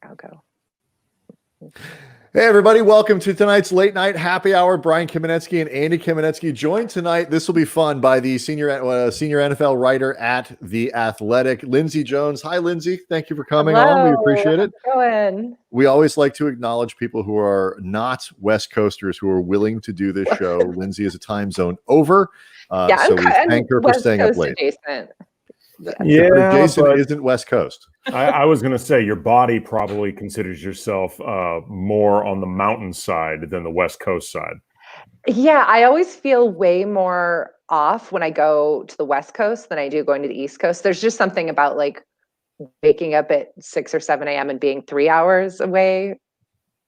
I'll go. Hey, everybody. Welcome to tonight's late night happy hour. Brian Kamenetzky and Andy Kamenetzky joined tonight. This will be fun by the senior NFL writer at The Athletic, Lindsay Jones. Hi, Lindsay. Thank you for coming on. We appreciate it. How's it going? We always like to acknowledge people who are not West Coasters who are willing to do this show. Lindsay is a time zone over. So we thank her for staying up late. Adjacent. Yeah, Jason isn't West Coast. I was going to say your body probably considers yourself more on the mountain side than the West Coast side. Yeah, I always feel way more off when I go to the West Coast than I do going to the East Coast. There's just something about like waking up at 6 or 7 a.m. and being 3 hours away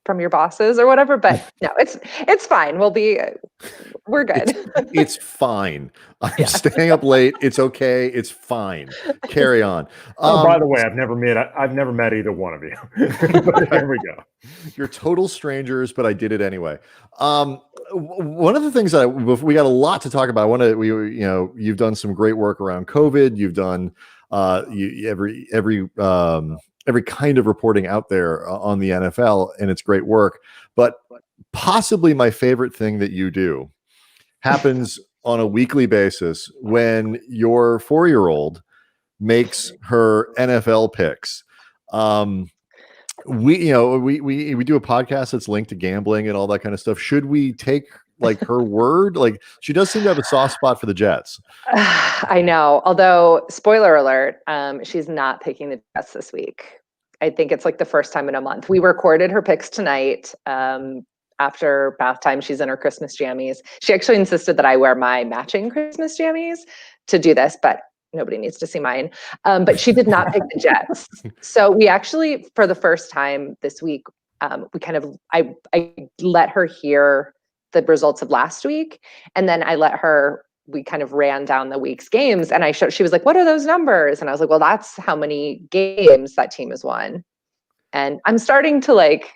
from your bosses or whatever. But no, it's fine. We're good. It's fine. I'm staying up late. It's okay. It's fine. Carry on. By the way, I've never met either one of you. But there we go. You're total strangers, but I did it anyway. One of the things that we got a lot to talk about. You've done some great work around COVID. You've done every kind of reporting out there on the NFL, and it's great work. But possibly my favorite thing that you do happens on a weekly basis when your 4-year-old makes her NFL picks. We do a podcast that's linked to gambling and all that kind of stuff. Should we take like her word? Like, she does seem to have a soft spot for the Jets. I know. Although, spoiler alert, she's not picking the Jets this week. I think it's like the first time in a month. We recorded her picks tonight. After bath time, she's in her Christmas jammies. She actually insisted that I wear my matching Christmas jammies to do this, but nobody needs to see mine. But she did not pick the Jets. So we actually, for the first time this week, I let her hear the results of last week. And then we kind of ran down the week's games, and she was like, what are those numbers? And I was like, well, that's how many games that team has won. And I'm starting to like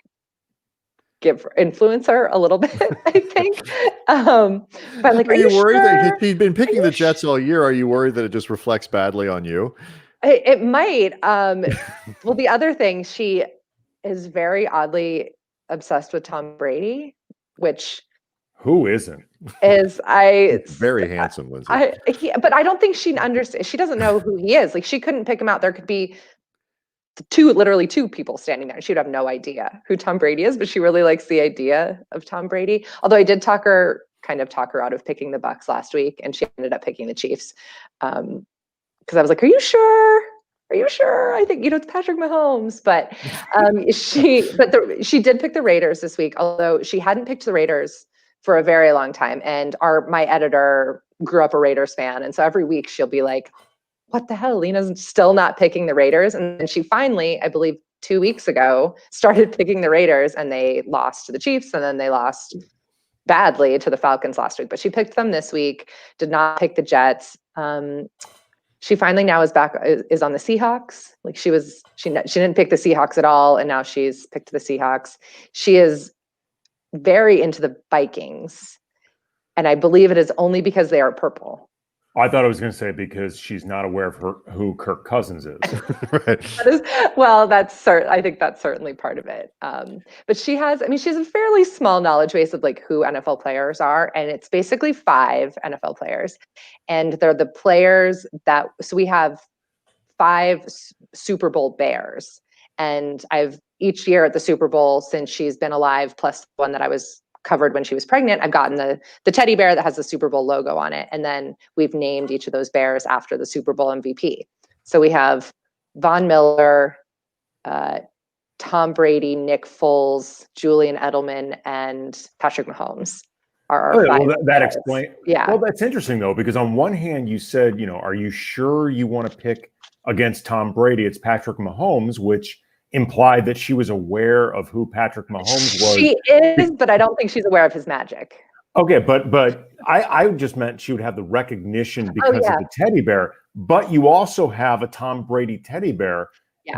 influence her a little bit, I think. But I'm like, are you worried that she's been picking the Jets all year? Are you worried that it just reflects badly on you? It might. Well, the other thing, she is very oddly obsessed with Tom Brady, which who isn't? Very handsome, Lindsay. But I don't think she understands. She doesn't know who he is. Like, she couldn't pick him out. There could be literally two people standing there, and she would have no idea who Tom Brady is, but she really likes the idea of Tom Brady. Although I did talk her out of picking the Bucs last week, and she ended up picking the Chiefs. Because I was like, are you sure? Are you sure? I think, it's Patrick Mahomes. But she did pick the Raiders this week, although she hadn't picked the Raiders for a very long time. And my editor grew up a Raiders fan. And so every week she'll be like, what the hell? Lena's still not picking the Raiders. And then she finally, I believe 2 weeks ago, started picking the Raiders, and they lost to the Chiefs, and then they lost badly to the Falcons last week. But she picked them this week, did not pick the Jets. She finally now is on the Seahawks. Like, she didn't pick the Seahawks at all, and now she's picked the Seahawks. She is very into the Vikings, and I believe it is only because they are purple. I thought I was going to say because she's not aware of who Kirk Cousins is. Right. I think that's certainly part of it. But she has a fairly small knowledge base of like who NFL players are, and it's basically 5 NFL players, and they're the players so we have 5 Super Bowl bears, and each year at the Super Bowl since she's been alive, plus one that I was covered when she was pregnant, I've gotten the teddy bear that has the Super Bowl logo on it. And then we've named each of those bears after the Super Bowl MVP. So we have Von Miller, Tom Brady, Nick Foles, Julian Edelman, and Patrick Mahomes are our 5 that explains. Yeah. Well, that's interesting though, because on one hand you said, are you sure you want to pick against Tom Brady? It's Patrick Mahomes, which implied that she was aware of who Patrick Mahomes was. She is, but I don't think she's aware of his magic. Okay, but I just meant she would have the recognition because of the teddy bear. But you also have a Tom Brady teddy bear,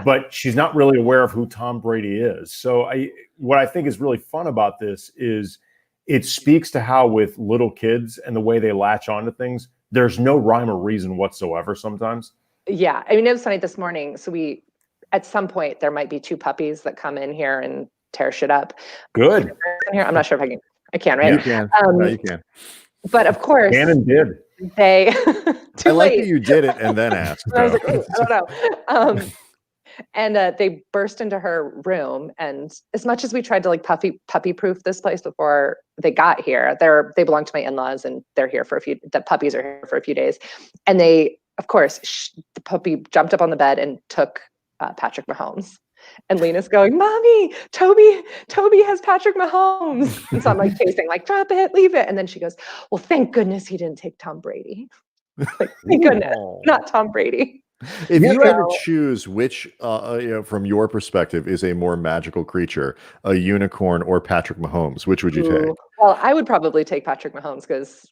but she's not really aware of who Tom Brady is. So what I think is really fun about this is it speaks to how with little kids and the way they latch onto things, there's no rhyme or reason whatsoever sometimes. Yeah, I mean, it was funny this morning. So at some point there might be 2 puppies that come in here and tear shit up. Good. I'm not sure if I can. I can, right? You can. No, you can. But of course, Shannon did. They. I like that you did it and then asked. I was like, I don't know. And they burst into her room, and as much as we tried to like puppy proof this place before they got here, they belong to my in-laws, and they're here for the puppies are here for a few days, and they, of course, the puppy jumped up on the bed and took Patrick Mahomes. And Lena's going, Mommy, Toby has Patrick Mahomes. And so I'm like chasing, like, drop it, leave it. And then she goes, well, thank goodness he didn't take Tom Brady. Like, thank goodness, not Tom Brady. If you had to choose which, from your perspective, is a more magical creature, a unicorn or Patrick Mahomes, which would you take? Well, I would probably take Patrick Mahomes because,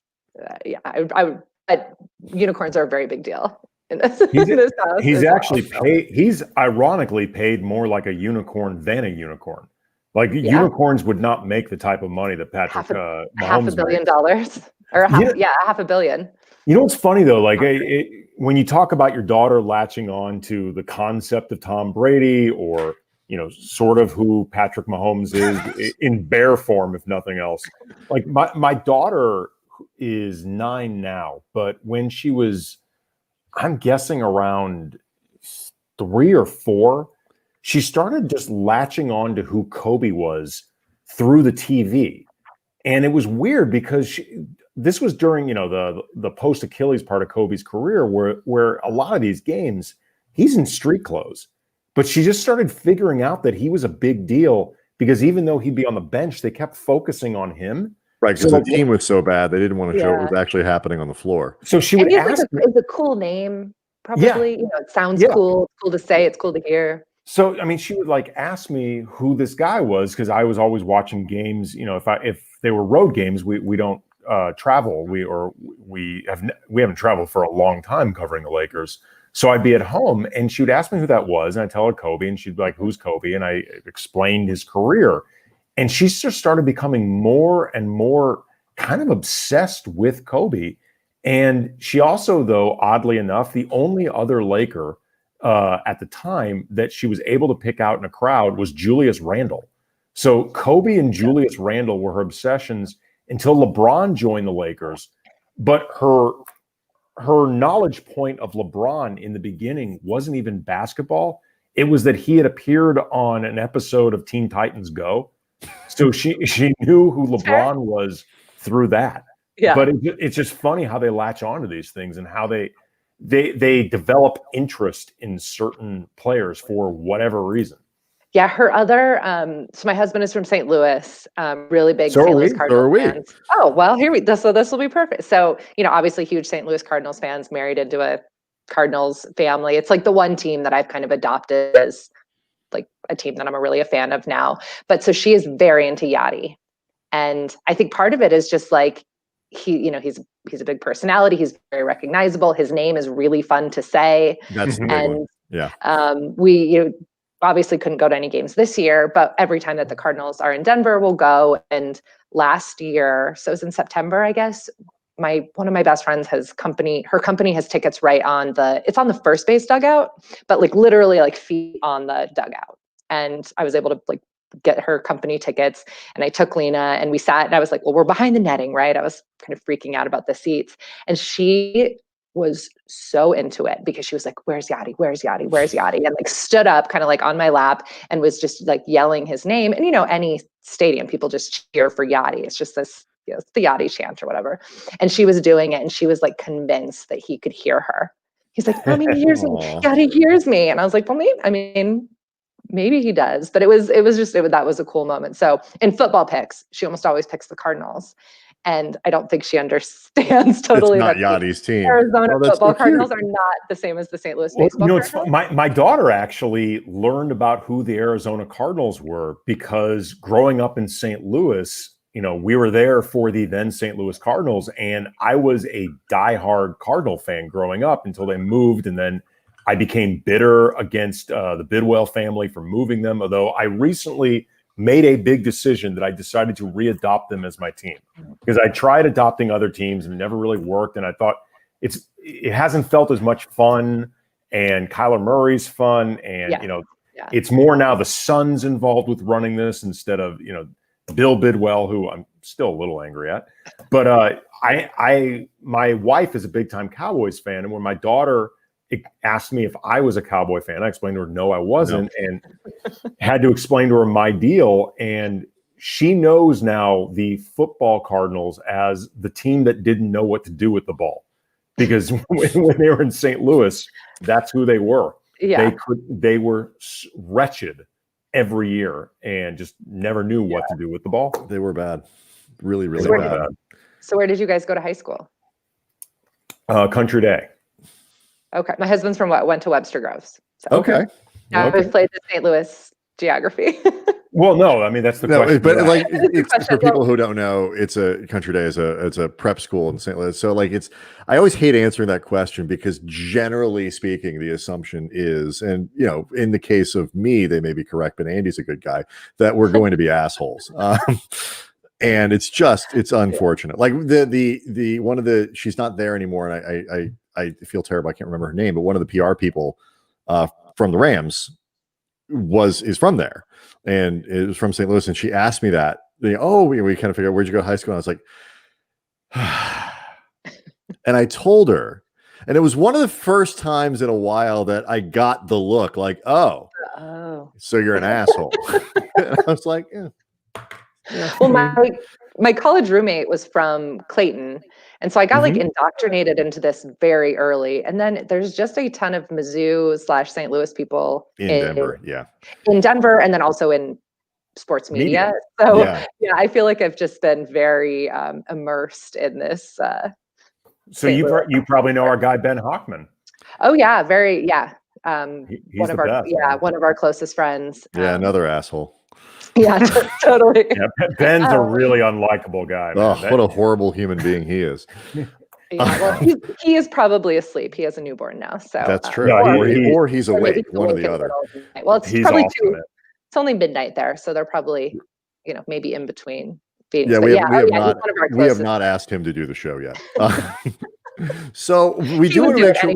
I would. But unicorns are a very big deal in this house. He's actually paid. He's ironically paid more like a unicorn than a unicorn. Like unicorns would not make the type of money that Patrick Mahomes $500 million or $500 million. You know what's funny though? Like when you talk about your daughter latching on to the concept of Tom Brady, or sort of who Patrick Mahomes is in bear form, if nothing else. Like my daughter is 9 now, but when she was, I'm guessing around 3 or 4, she started just latching on to who Kobe was through the TV. And it was weird because this was during, the post Achilles part of Kobe's career where a lot of these games, he's in street clothes. But she just started figuring out that he was a big deal because even though he'd be on the bench, they kept focusing on him. Right, because the team was so bad, they didn't want to show what was actually happening on the floor. So she would ask me. It's a cool name, probably. It sounds cool. It's cool to say. It's cool to hear. So, I mean, she would like ask me who this guy was because I was always watching games. If they were road games, we don't travel. We haven't traveled for a long time covering the Lakers. So I'd be at home, and she would ask me who that was, and I'd tell her Kobe, and she'd be like, "Who's Kobe?" And I explained his career. And she just started becoming more and more kind of obsessed with Kobe. And she also, though, oddly enough, the only other Laker at the time that she was able to pick out in a crowd was Julius Randle. So Kobe and Julius Randle were her obsessions until LeBron joined the Lakers. But her knowledge point of LeBron in the beginning wasn't even basketball. It was that he had appeared on an episode of Teen Titans Go. So she knew who LeBron was through that. Yeah. But it's just funny how they latch onto these things and how they develop interest in certain players for whatever reason. Yeah, her other so my husband is from St. Louis, really big St. Louis Cardinals fans. Oh, well, so this will be perfect. So, obviously huge St. Louis Cardinals fans, married into a Cardinals family. It's like the one team that I've kind of adopted as like a team that I'm really a fan of now. But so she is very into Yachty. And I think part of it is just like he's a big personality. He's very recognizable. His name is really fun to say. That's the big one. Yeah. We obviously couldn't go to any games this year, but every time that the Cardinals are in Denver, we'll go. And last year, so it was in September, I guess, one of my best friends her company has tickets right on it's on the first base dugout, but like literally like feet on the dugout. And I was able to like get her company tickets, and I took Lena and we sat, and I was like, well, we're behind the netting, right? I was kind of freaking out about the seats, and she was so into it because she was like, where's Yachty? Where's Yachty? Where's Yachty? And like stood up kind of like on my lap and was just like yelling his name. And any stadium, people just cheer for Yachty. It's just this, it's the Yachty chant or whatever. And she was doing it, and she was like convinced that he could hear her. He's like, Mommy hears me. Yachty hears me. And I was like, well, maybe he does. But that was a cool moment. So in football picks, she almost always picks the Cardinals. And I don't think she understands totally. It's not Yachty's team. Arizona football Cardinals are not the same as the St. Louis baseball Cardinals. My daughter actually learned about who the Arizona Cardinals were because growing up in St. Louis, we were there for the then St. Louis Cardinals, and I was a diehard Cardinal fan growing up until they moved, and then I became bitter against the Bidwell family for moving them, although I recently made a big decision that I decided to readopt them as my team because I tried adopting other teams and it never really worked. And I thought it hasn't felt as much fun. and Kyler Murray's fun. And, it's more now the son's involved with running this instead of, Bill Bidwell, who I'm still a little angry at. But my wife is a big time Cowboys fan. And when my daughter asked me if I was a Cowboy fan, I explained to her, no, I wasn't, and had to explain to her my deal. And she knows now the football Cardinals as the team that didn't know what to do with the ball, because when they were in St. Louis, that's who they were. Yeah. They were wretched every year and just never knew what to do with the ball. They were bad. Really, really bad. So where did you guys go to high school? Country Day. Okay. My husband's went to Webster Groves. So. Okay. I've played the St. Louis geography. Well, no, I mean, that's the question. But like, it's for people who don't know, Country Day is a prep school in St. Louis. So like, I always hate answering that question because generally speaking, the assumption is, and in the case of me, they may be correct, but Andy's a good guy, that we're going to be assholes. And it's unfortunate. Like the one of the, she's not there anymore. And I feel terrible. I can't remember her name, but one of the PR people from the Rams is from there, and it was from St. Louis. And she asked me that, we kind of figured out, where'd you go to high school? And I was like, and I told her, and it was one of the first times in a while that I got the look like, oh, so you're an asshole. And I was like, yeah. Well, my college roommate was from Clayton. And so I got like indoctrinated into this very early. And then there's just a ton of Mizzou/St. Louis people in Denver. Yeah. In Denver, and then also in sports media. So I feel like I've just been very immersed in this. So you probably know our guy, Ben Hockman. Oh yeah. Very. Yeah. He's one of our closest friends. Yeah. Another asshole. Yeah, totally. Yeah, Ben's a really unlikable guy. Man. Oh, what a horrible human being he is. Well, he is probably asleep. He has a newborn now, so that's true. Or he's awake. One or the other. Well, it's probably it's only midnight there, so they're probably, maybe in between. We have not asked him to do the show yet. So we do want to make sure.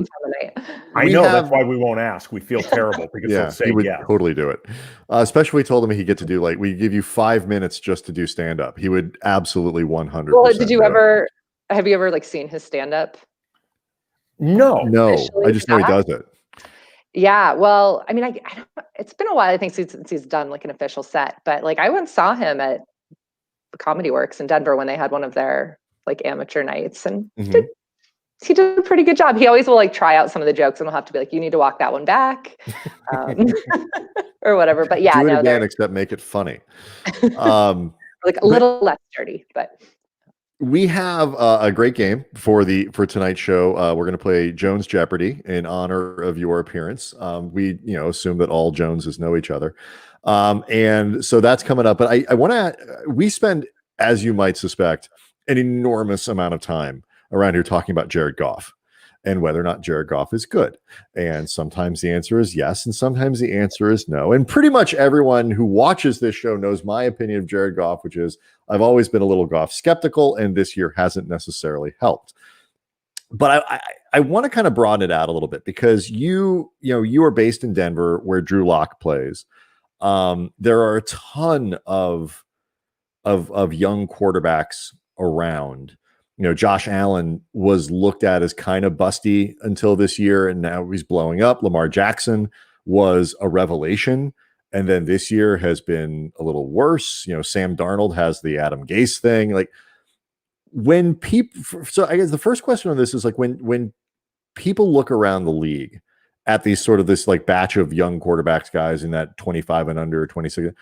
I know that's why we won't ask. We feel terrible because he'll say he would totally do it. Especially we told him he get to do we give you 5 minutes just to do stand up. He would absolutely 100%. Well, have you ever seen his stand up? No. I just know he does it. Yeah, well, I mean, it's been a while, I think, since he's done an official set, but I once saw him at Comedy Works in Denver when they had one of their amateur nights, and he did a pretty good job. He always will try out some of the jokes, and we'll have to be you need to walk that one back, or whatever. But yeah, do it again, except make it funny. A little less dirty, but. We have a great game for tonight's show. We're going to play Jones Jeopardy in honor of your appearance. We assume that all Joneses know each other, and so that's coming up. But I want to. We spend, as you might suspect, an enormous amount of time around here talking about Jared Goff and whether or not Jared Goff is good. And sometimes the answer is yes, and sometimes the answer is no. And pretty much everyone who watches this show knows my opinion of Jared Goff, which is I've always been a little Goff skeptical, and this year hasn't necessarily helped. But I want to kind of broaden it out a little bit because you are based in Denver where Drew Lock plays. There are a ton of young quarterbacks around. Josh Allen was looked at as kind of busty until this year, and now he's blowing up. Lamar Jackson was a revelation, and then this year has been a little worse. Sam Darnold has the Adam Gase thing. When people, so I guess the first question on this is when people look around the league at these this batch of young quarterbacks, guys in that 25 and under, 26.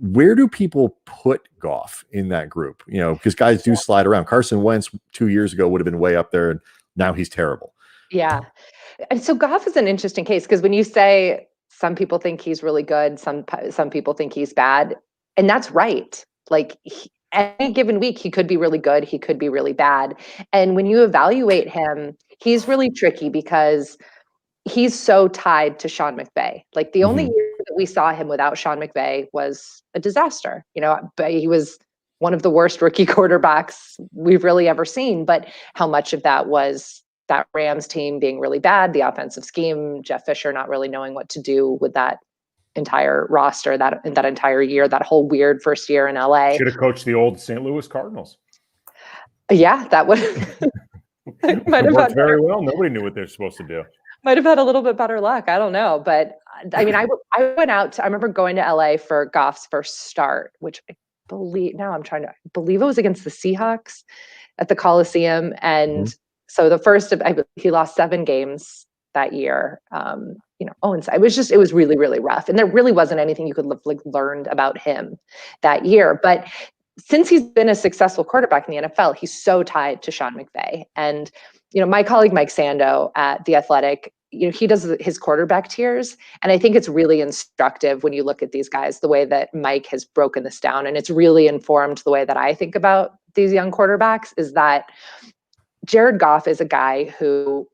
Where do people put Goff in that group? Because guys do slide around. Carson Wentz 2 years ago would have been way up there, and now he's terrible. Yeah. And so Goff is an interesting case because when you say some people think he's really good, some people think he's bad, and that's right. Any given week, he could be really good, he could be really bad. And when you evaluate him, he's really tricky because he's so tied to Sean McVay. The only year that we saw him without Sean McVay was a disaster. But he was one of the worst rookie quarterbacks we've really ever seen. But how much of that was that Rams team being really bad, the offensive scheme, Jeff Fisher not really knowing what to do with that entire roster, that entire year, that whole weird first year in LA. Should have coached the old St. Louis Cardinals. Yeah, that would might have worked very well. Nobody knew what they're supposed to do. Might have had a little bit better luck. I don't know. But I mean, I went out I remember going to LA for Goff's first start, which I believe it was against the Seahawks at the Coliseum. And so the first of, he lost 7 games that year. And it was really, really rough. And there really wasn't anything you could learned about him that year. But since he's been a successful quarterback in the NFL, he's so tied to Sean McVay. And, my colleague Mike Sando at The Athletic, he does his quarterback tiers. And I think it's really instructive when you look at these guys, the way that Mike has broken this down. And it's really informed the way that I think about these young quarterbacks, is that Jared Goff is a guy who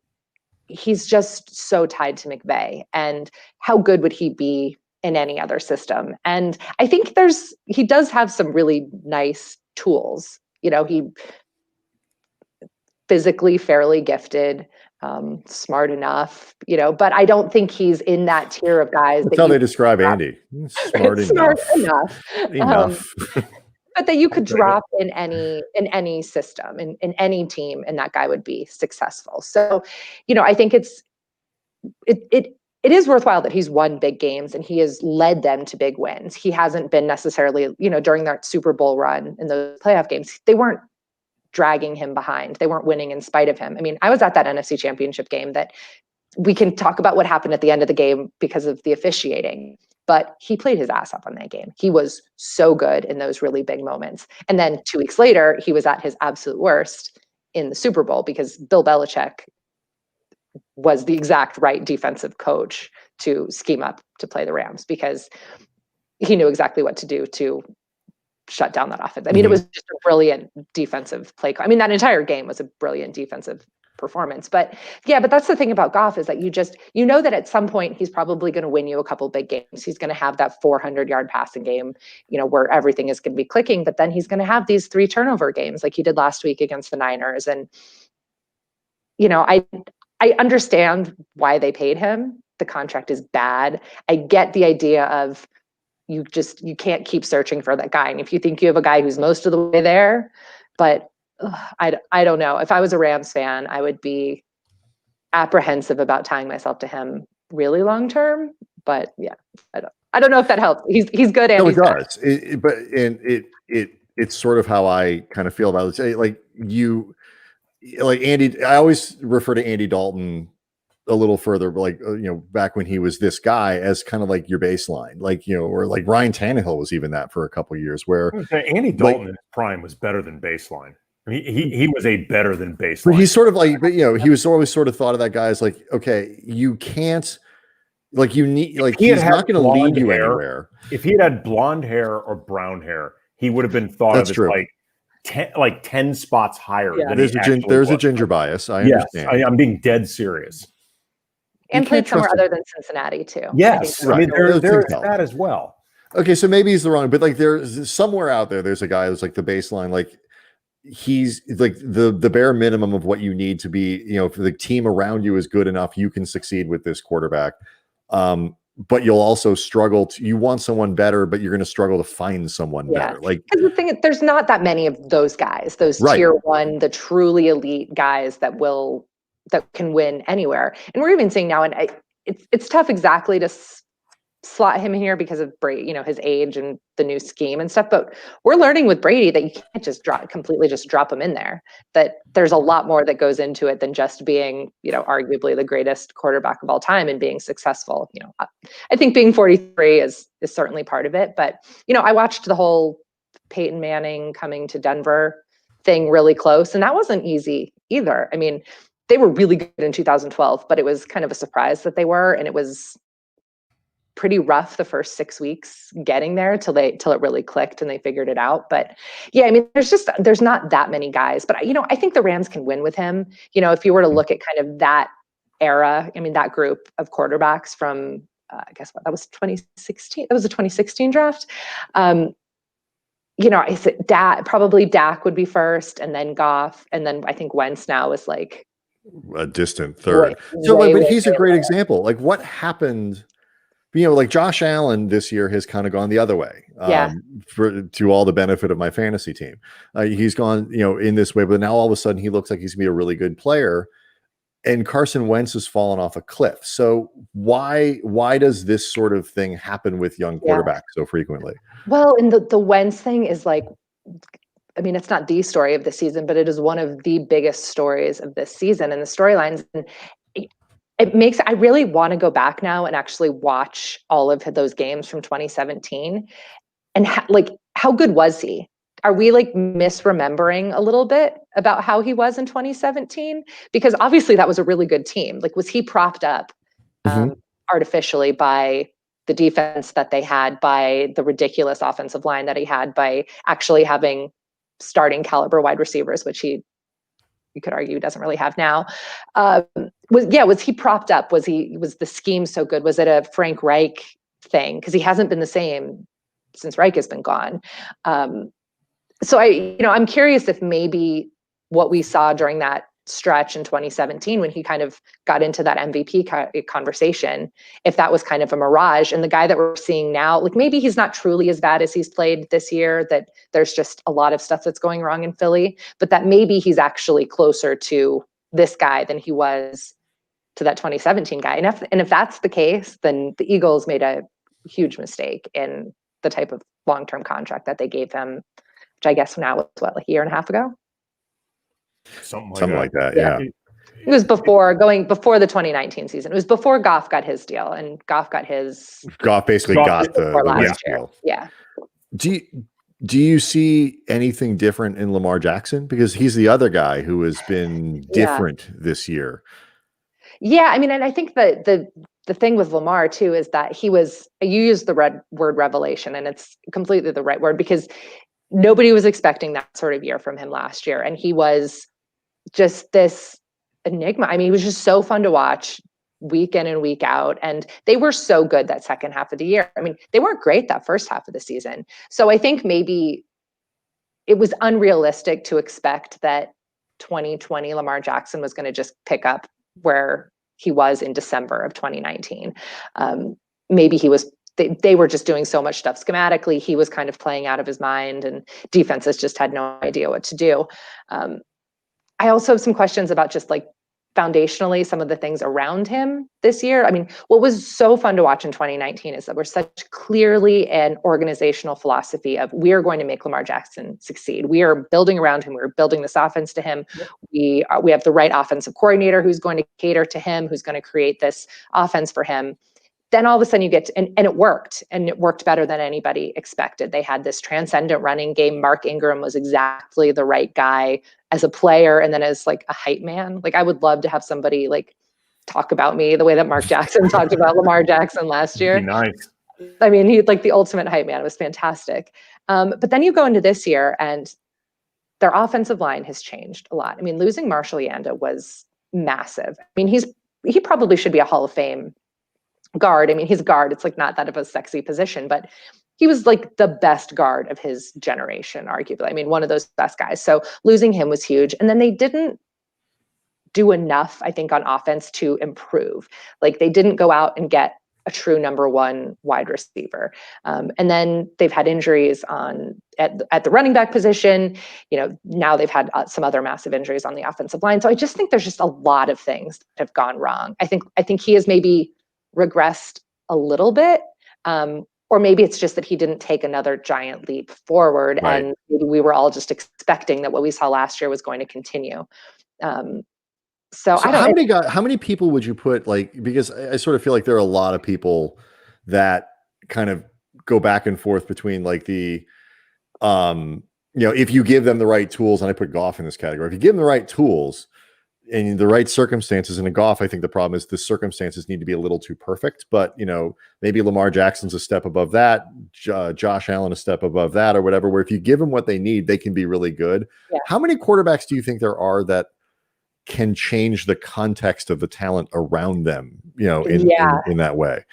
he's just so tied to McVay. And how good would he be in any other system? And I think he does have some really nice tools. He physically fairly gifted, smart enough, but I don't think he's in that tier of guys. That's how they describe Andy. Smart enough. Enough. But that you could drop in any system, in any team, and that guy would be successful. So, I think it is worthwhile that he's won big games and he has led them to big wins. He hasn't been necessarily, during that Super Bowl run in those playoff games, they weren't dragging him behind. They weren't winning in spite of him. I mean, I was at that NFC Championship game that we can talk about what happened at the end of the game because of the officiating, but he played his ass off on that game. He was so good in those really big moments. And then 2 weeks later, he was at his absolute worst in the Super Bowl because Bill Belichick was the exact right defensive coach to scheme up to play the Rams, because he knew exactly what to do to shut down that offense. I mean, it was just a brilliant defensive play. I mean, that entire game was a brilliant defensive performance. But that's the thing about Goff, is that you know that at some point he's probably going to win you a couple big games. He's going to have that 400-yard passing game, where everything is going to be clicking. But then he's going to have these 3 turnover games like he did last week against the Niners. And, I understand why they paid him. The contract is bad. I get the idea of you can't keep searching for that guy. And if you think you have a guy who's most of the way there, but I don't know. If I was a Rams fan, I would be apprehensive about tying myself to him really long term. But yeah, I don't know if that helps. He's good. And no, it does. It's sort of how I kind of feel about it. Like Andy, I always refer to Andy Dalton a little further, like, back when he was this guy, as kind of like your baseline, or like Ryan Tannehill was even that for a couple of years, where Andy Dalton in his prime was better than baseline. I mean, he was a better than baseline. But he's sort of like, he was always sort of thought of that guy as like, okay, you can't, like, you need, like, he's not going to lead you anywhere. If he had blonde hair or brown hair, he would have been thought of as like 10 spots higher. Yeah. There's a ginger bias. I understand. I'm being dead serious. And played somewhere other than Cincinnati too. Yes, I mean, there's that as well. Okay, so maybe he's the wrong, but like there's somewhere out there, there's a guy who's like the baseline, like he's like the bare minimum of what you need to be, if the team around you is good enough, you can succeed with this quarterback. But you'll also struggle you want someone better, but you're going to struggle to find someone better. Like, the thing is, there's not that many of those guys, those tier 1, the truly elite guys that can win anywhere. And we're even seeing now, and it's tough exactly to slot him in here because of Brady, his age and the new scheme and stuff. But we're learning with Brady that you can't just drop him in there, that there's a lot more that goes into it than just being, arguably the greatest quarterback of all time and being successful. I think being 43 is certainly part of it. But, I watched the whole Peyton Manning coming to Denver thing really close, and that wasn't easy either. I mean, they were really good in 2012, but it was kind of a surprise that they were, and it was pretty rough the first 6 weeks getting there till it really clicked and they figured it out. But yeah, I mean, there's not that many guys, but I think the Rams can win with him. If you were to look at kind of that era, I mean, that group of quarterbacks from, I guess that was 2016. That was a 2016 draft. I said probably Dak would be first, and then Goff, and then I think Wentz now is like a distant third. But he's a great example. Like what happened, like Josh Allen this year has kind of gone the other way, to all the benefit of my fantasy team. He's gone, in this way, but now all of a sudden he looks like he's gonna be a really good player. And Carson Wentz has fallen off a cliff. So why does this sort of thing happen with young quarterbacks so frequently? Well, and the Wentz thing is like, I mean, it's not the story of the season, but it is one of the biggest stories of this season and the storylines. And I really want to go back now and actually watch all of those games from 2017. And how good was he? Are we like misremembering a little bit about how he was in 2017? Because obviously that was a really good team. Like, was he propped up artificially by the defense that they had, by the ridiculous offensive line that he had, by actually having starting caliber wide receivers, which you could argue doesn't really have now? Was he propped up? Was the scheme so good? Was it a Frank Reich thing? Because he hasn't been the same since Reich has been gone. So I'm curious if maybe what we saw during that stretch in 2017, when he kind of got into that MVP conversation, if that was kind of a mirage. And the guy that we're seeing now, like maybe he's not truly as bad as he's played this year, that there's just a lot of stuff that's going wrong in Philly, but that maybe he's actually closer to this guy than he was to that 2017 guy. And if that's the case, then the Eagles made a huge mistake in the type of long-term contract that they gave him, which I guess now was like a year and a half ago. Something like that. Yeah. It was before the 2019 season. It was before Goff got his deal, and Goff basically got the last year. Deal. Yeah. Do you see anything different in Lamar Jackson? Because he's the other guy who has been different this year. Yeah, I mean, and I think that the thing with Lamar too is that you used the word revelation, and it's completely the right word, because nobody was expecting that sort of year from him last year. And he was just this enigma. I mean, he was just so fun to watch week in and week out. And they were so good that second half of the year. I mean, they weren't great that first half of the season. So I think maybe it was unrealistic to expect that 2020 Lamar Jackson was going to just pick up where he was in December of 2019. Maybe they were just doing so much stuff schematically. He was kind of playing out of his mind, and defenses just had no idea what to do. I also have some questions about just like foundationally some of the things around him this year. I mean, what was so fun to watch in 2019 is that we're such clearly an organizational philosophy of, we are going to make Lamar Jackson succeed. We are building around him. We're building this offense to him. We have the right offensive coordinator who's going to cater to him, who's going to create this offense for him. Then all of a sudden you get to, and it worked better than anybody expected. They had this transcendent running game. Mark Ingram was exactly the right guy as a player, and then as like a hype man. Like, I would love to have somebody like talk about me the way that Mark Jackson talked about Lamar Jackson last year. Nice. I mean, he's like the ultimate hype man. It was fantastic. But then you go into this year, and their offensive line has changed a lot. I mean, losing Marshall Yanda was massive. I mean, he probably should be a Hall of Fame guard. I mean, he's a guard. It's like not that of a sexy position, but he was like the best guard of his generation, arguably. I mean, one of those best guys. So losing him was huge. And then they didn't do enough, I think, on offense to improve. Like, they didn't go out and get a true number one wide receiver. And then they've had injuries at the running back position. Now they've had some other massive injuries on the offensive line. So I just think there's just a lot of things that have gone wrong. I think he has maybe regressed a little bit, or maybe it's just that he didn't take another giant leap forward, right. And maybe we were all just expecting that what we saw last year was going to continue. So I don't. How many people would you put, like, because I sort of feel like there are a lot of people that kind of go back and forth between like the, if you give them the right tools, and I put Goff in this category, if you give them the right tools and the right circumstances. And in Goff, I think the problem is the circumstances need to be a little too perfect, but maybe Lamar Jackson's a step above that, Josh Allen a step above that, or whatever, where if you give them what they need, they can be really good. Yeah. How many quarterbacks do you think there are that can change the context of the talent around them, in that way?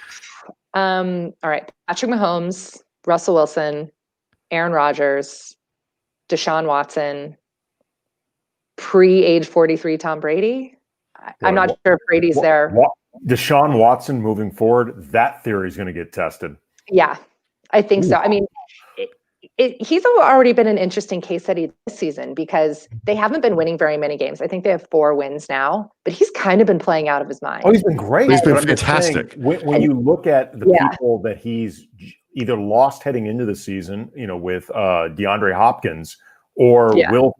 All right. Patrick Mahomes, Russell Wilson, Aaron Rodgers, Deshaun Watson, pre-age 43 Tom Brady. I'm not sure if Brady's there. Deshaun Watson moving forward, that theory is going to get tested. Yeah, I think so. I mean, he's already been an interesting case study this season because they haven't been winning very many games. I think they have 4 wins now, but he's kind of been playing out of his mind. Oh, he's been great. He's been fantastic. When you look at the people that he's either lost heading into the season, with DeAndre Hopkins or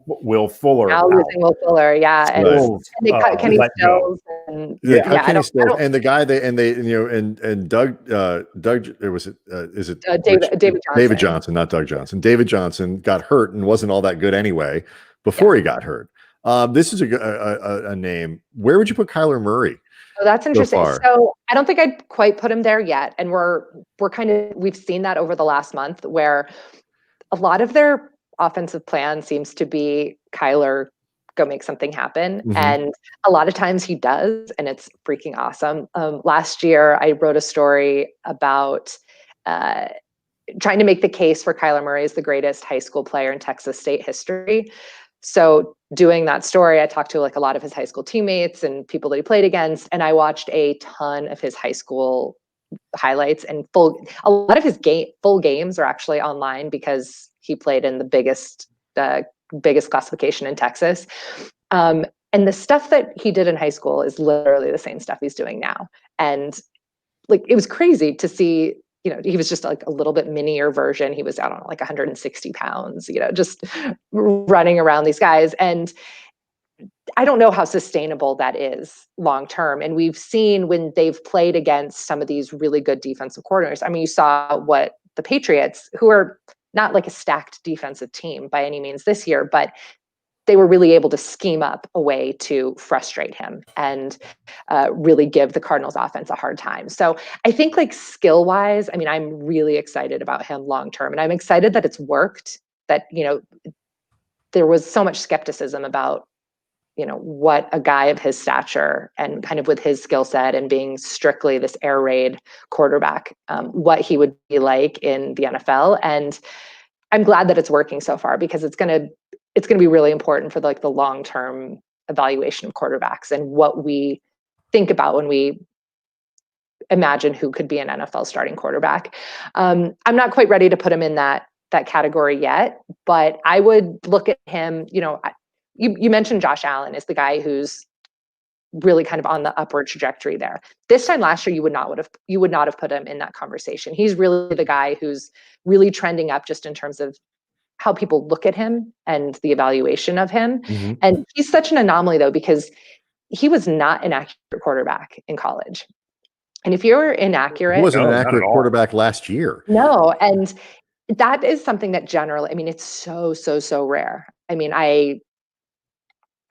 Will Fuller. Now losing Will Fuller, and they cut Kenny Stills, and Kenny Stills, and the guy and Doug. Is it David Johnson, not Doug Johnson. David Johnson got hurt and wasn't all that good anyway before he got hurt. This is a name. Where would you put Kyler Murray? Oh, that's interesting. So I don't think I'd quite put him there yet, and we've seen that over the last month where a lot of their offensive plan seems to be Kyler, go make something happen. Mm-hmm. And a lot of times he does, and it's freaking awesome. Last year, I wrote a story about trying to make the case for Kyler Murray as the greatest high school player in Texas state history. So doing that story, I talked to a lot of his high school teammates and people that he played against, and I watched a ton of his high school highlights, and a lot of his full games are actually online because he played in the biggest classification in Texas. And the stuff that he did in high school is literally the same stuff he's doing now. And it was crazy to see, he was just a little bit minier version. He was, 160 pounds, just running around these guys. And I don't know how sustainable that is long-term. And we've seen when they've played against some of these really good defensive coordinators. I mean, you saw what the Patriots, who are not a stacked defensive team by any means this year, but they were really able to scheme up a way to frustrate him and really give the Cardinals offense a hard time. So I think skill-wise, I mean, I'm really excited about him long-term, and I'm excited that it's worked, that, there was so much skepticism about, what a guy of his stature and kind of with his skill set and being strictly this air raid quarterback, what he would be like in the NFL. And I'm glad that it's working so far, because it's going to be really important for the long-term evaluation of quarterbacks and what we think about when we imagine who could be an NFL starting quarterback. I'm not quite ready to put him in that category yet, but I would look at him, you mentioned Josh Allen is the guy who's really kind of on the upward trajectory there. This time last year, you would not have put him in that conversation. He's really the guy who's really trending up just in terms of how people look at him and the evaluation of him. Mm-hmm. And he's such an anomaly though, because he was not an accurate quarterback in college. And if you're inaccurate, he wasn't an accurate quarterback last year. No. And that is something that generally, I mean, it's so rare. I mean,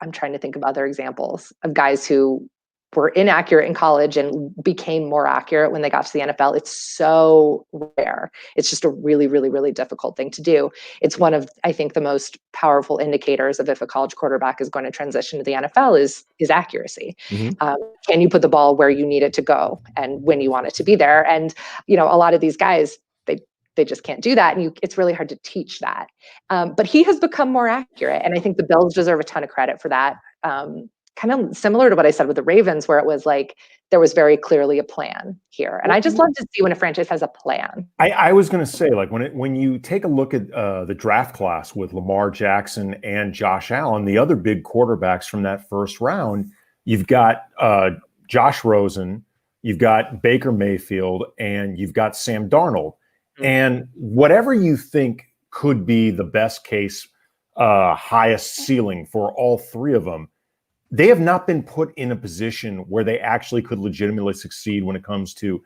I'm trying to think of other examples of guys who were inaccurate in college and became more accurate when they got to the NFL. It's so rare. It's just a really, really, really difficult thing to do. It's one of, I think, the most powerful indicators of if a college quarterback is going to transition to the NFL is accuracy. Mm-hmm. Can you put the ball where you need it to go and when you want it to be there? And, a lot of these guys, they just can't do that. And it's really hard to teach that. But he has become more accurate. And I think the Bills deserve a ton of credit for that. Kind of similar to what I said with the Ravens, where it was there was very clearly a plan here. And I just love to see when a franchise has a plan. I was going to say, when you take a look at the draft class with Lamar Jackson and Josh Allen, the other big quarterbacks from that first round, you've got Josh Rosen, you've got Baker Mayfield, and you've got Sam Darnold. And whatever you think could be the best case, highest ceiling for all three of them, they have not been put in a position where they actually could legitimately succeed when it comes to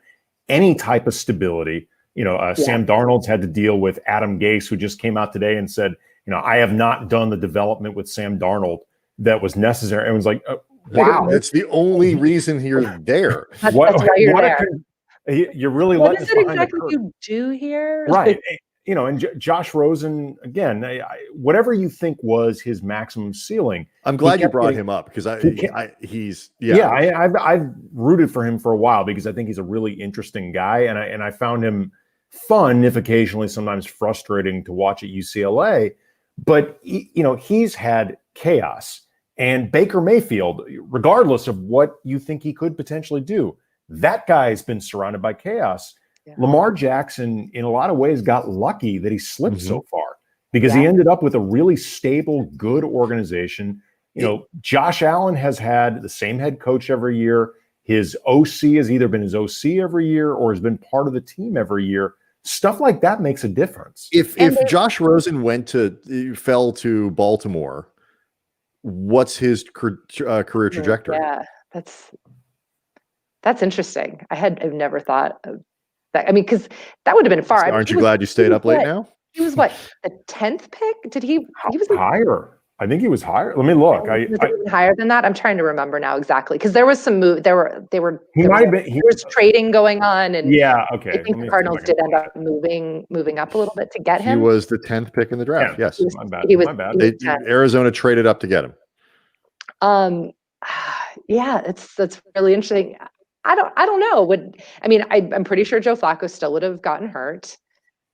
any type of stability. Sam Darnold's had to deal with Adam Gase, who just came out today and said, I have not done the development with Sam Darnold that was necessary. Everyone's like, wow. That's the only reason you're there. That's why you're there. You're really what is it exactly you do here? Right. And Josh Rosen, again, whatever you think was his maximum ceiling. I'm glad you brought him up because I've rooted for him for a while because I think he's a really interesting guy. And I found him fun, if occasionally sometimes frustrating to watch at UCLA. But, he's had chaos. And Baker Mayfield, regardless of what you think he could potentially do, that guy's been surrounded by chaos. Yeah. Lamar Jackson, in a lot of ways, got lucky that he slipped so far because he ended up with a really stable, good organization. You know, Josh Allen has had the same head coach every year. His OC has either been his OC every year or has been part of the team every year. Stuff like that makes a difference. If Josh Rosen fell to Baltimore, what's his career trajectory? Yeah, that's interesting. I've never thought of that. I mean, because that would have been far. Aren't you glad you stayed up late now? He was what, the 10th pick? Did he was higher? I think he was higher. Let me look. Was it higher than that? I'm trying to remember now exactly because there was some move. There was trading going on, and okay. I think the Cardinals did end up moving up a little bit to get him. He was the 10th pick in the draft. Yeah, yes, my bad. Arizona traded up to get him. Yeah, that's really interesting. I don't know. I'm pretty sure Joe Flacco still would have gotten hurt,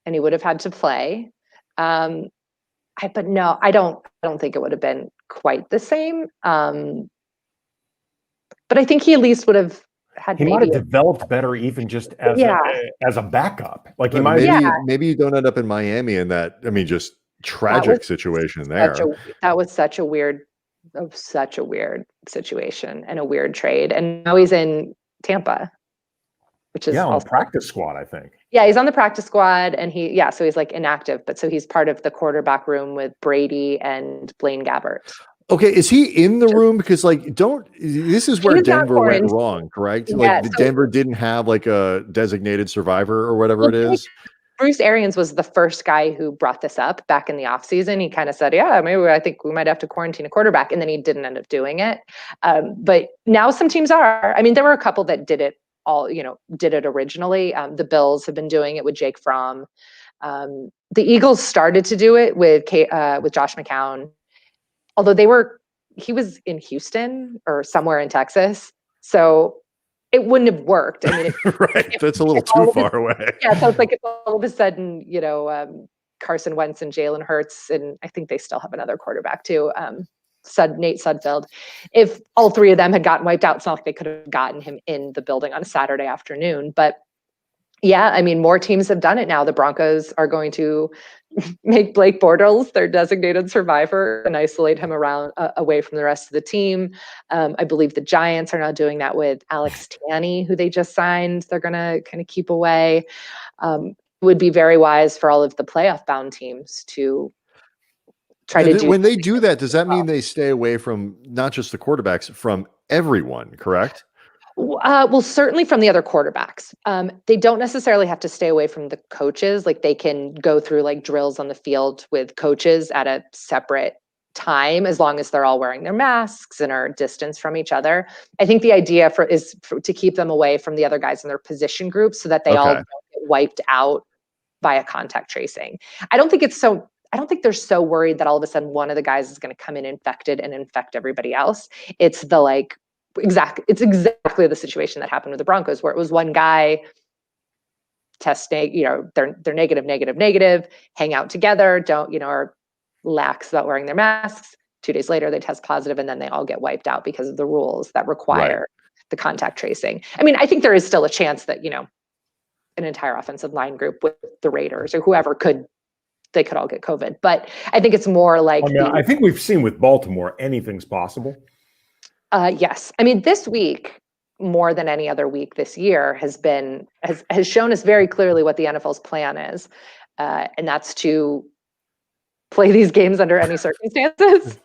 and he would have had to play. But no, I don't think it would have been quite the same. But I think he at least would have had. He might have developed better, even just as a backup. Like he might. Maybe you don't end up in Miami in that. I mean, just tragic situation there. That was such a weird situation and a weird trade. And now he's in Tampa, which is on the practice squad, I think. Yeah, he's on the practice squad, and so he's like inactive, but so he's part of the quarterback room with Brady and Blaine Gabbert. Okay, is he in the room? Because this is where Denver went wrong, correct? Yeah, Denver didn't have like a designated survivor or whatever it is. Bruce Arians was the first guy who brought this up back in the offseason. He kind of said, I think we might have to quarantine a quarterback, and then he didn't end up doing it. But now some teams are. I mean, there were a couple that did it originally. The Bills have been doing it with Jake Fromm. The Eagles started to do it with Josh McCown, although he was in Houston or somewhere in Texas, so it wouldn't have worked. I mean, right? That's a little too far away. Yeah, so it's like if all of a sudden, Carson Wentz and Jalen Hurts, and I think they still have another quarterback too. Nate Sudfeld. If all three of them had gotten wiped out, it's not like they could have gotten him in the building on a Saturday afternoon. But yeah, I mean, more teams have done it now. The Broncos are going to make Blake Bortles their designated survivor and isolate him away from the rest of the team. I believe the Giants are now doing that with Alex Tanney, who they just signed. They're going to kind of keep away. It would be very wise for all of the playoff bound teams to try to do. When they do that, does that mean they stay away from not just the quarterbacks, from everyone, correct? Well, certainly from the other quarterbacks. They don't necessarily have to stay away from the coaches. Like they can go through like drills on the field with coaches at a separate time, as long as they're all wearing their masks and are distanced from each other. I think the idea is to keep them away from the other guys in their position groups so that they all don't get wiped out via contact tracing. I don't think they're so worried that all of a sudden one of the guys is going to come in infected and infect everybody else. It's exactly the situation that happened with the Broncos, where it was one guy test, they're negative, hang out together, are lax about wearing their masks. 2 days later, they test positive, and then they all get wiped out because of the rules that require the contact tracing. I mean, I think there is still a chance that, an entire offensive line group with the Raiders or whoever they could all get COVID. But I think it's more like I think we've seen with Baltimore, anything's possible. Yes. I mean, this week, more than any other week this year, has shown us very clearly what the NFL's plan is. And that's to play these games under any circumstances.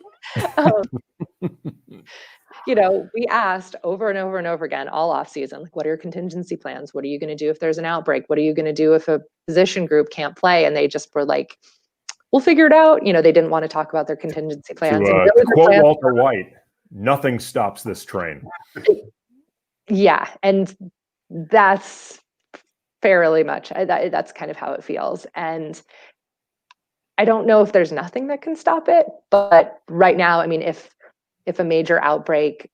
We asked over and over and over again all offseason, like, what are your contingency plans? What are you going to do if there's an outbreak? What are you going to do if a position group can't play? And they just were like, we'll figure it out. They didn't want to talk about their contingency plans. To quote Walter White, nothing stops this train. Yeah. And that's fairly much, that's kind of how it feels. And I don't know if there's nothing that can stop it, but right now, I mean, if a major outbreak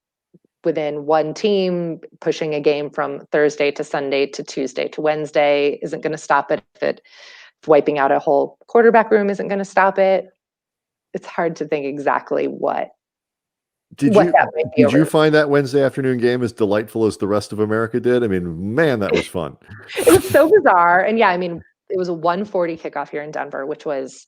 within one team pushing a game from Thursday to Sunday to Tuesday to Wednesday isn't going to stop it, if wiping out a whole quarterback room isn't going to stop it, it's hard to think exactly what Did you find that Wednesday afternoon game as delightful as the rest of America did? I mean, man, that was fun. It was so bizarre. And yeah, I mean, it was a 1:40 kickoff here in Denver, which was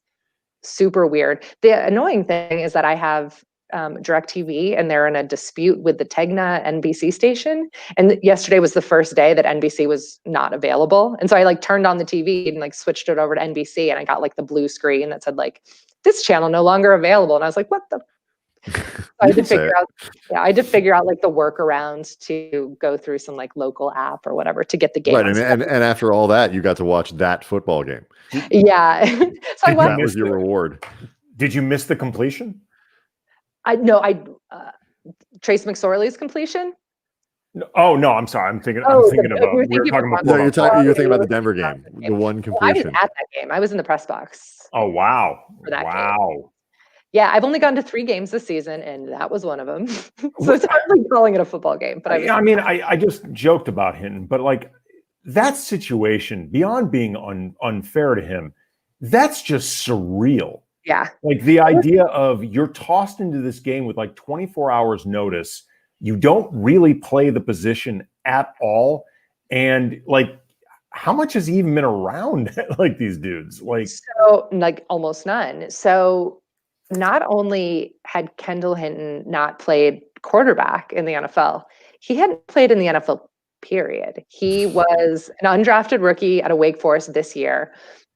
super weird. The annoying thing is that I have DirecTV, and they're in a dispute with the Tegna NBC station. And yesterday was the first day that NBC was not available. And so I like turned on the TV and like switched it over to NBC, and I got like the blue screen that said like, this channel no longer available. And I was like, what the? I had to figure out like the workarounds to go through some like local app or whatever to get the game. Right, and after all that, you got to watch that football game. Yeah, so that was your reward. Did you miss the completion? Trace McSorley's completion. Oh no, I'm sorry. I'm thinking about. You're thinking about the Denver game, the one completion. I was at that game. I was in the press box. Oh wow! For that game. Yeah, I've only gone to 3 games this season, and that was one of them. So it's hardly calling it a football game. But I just joked about Hinton, but like that situation, beyond being unfair to him, that's just surreal. Yeah. Like the idea of you're tossed into this game with like 24 hours notice. You don't really play the position at all. And like, how much has he even been around like these dudes? So almost none. So not only had Kendall Hinton not played quarterback in the NFL, he hadn't played in the NFL, period. He was an undrafted rookie at a Wake Forest this year,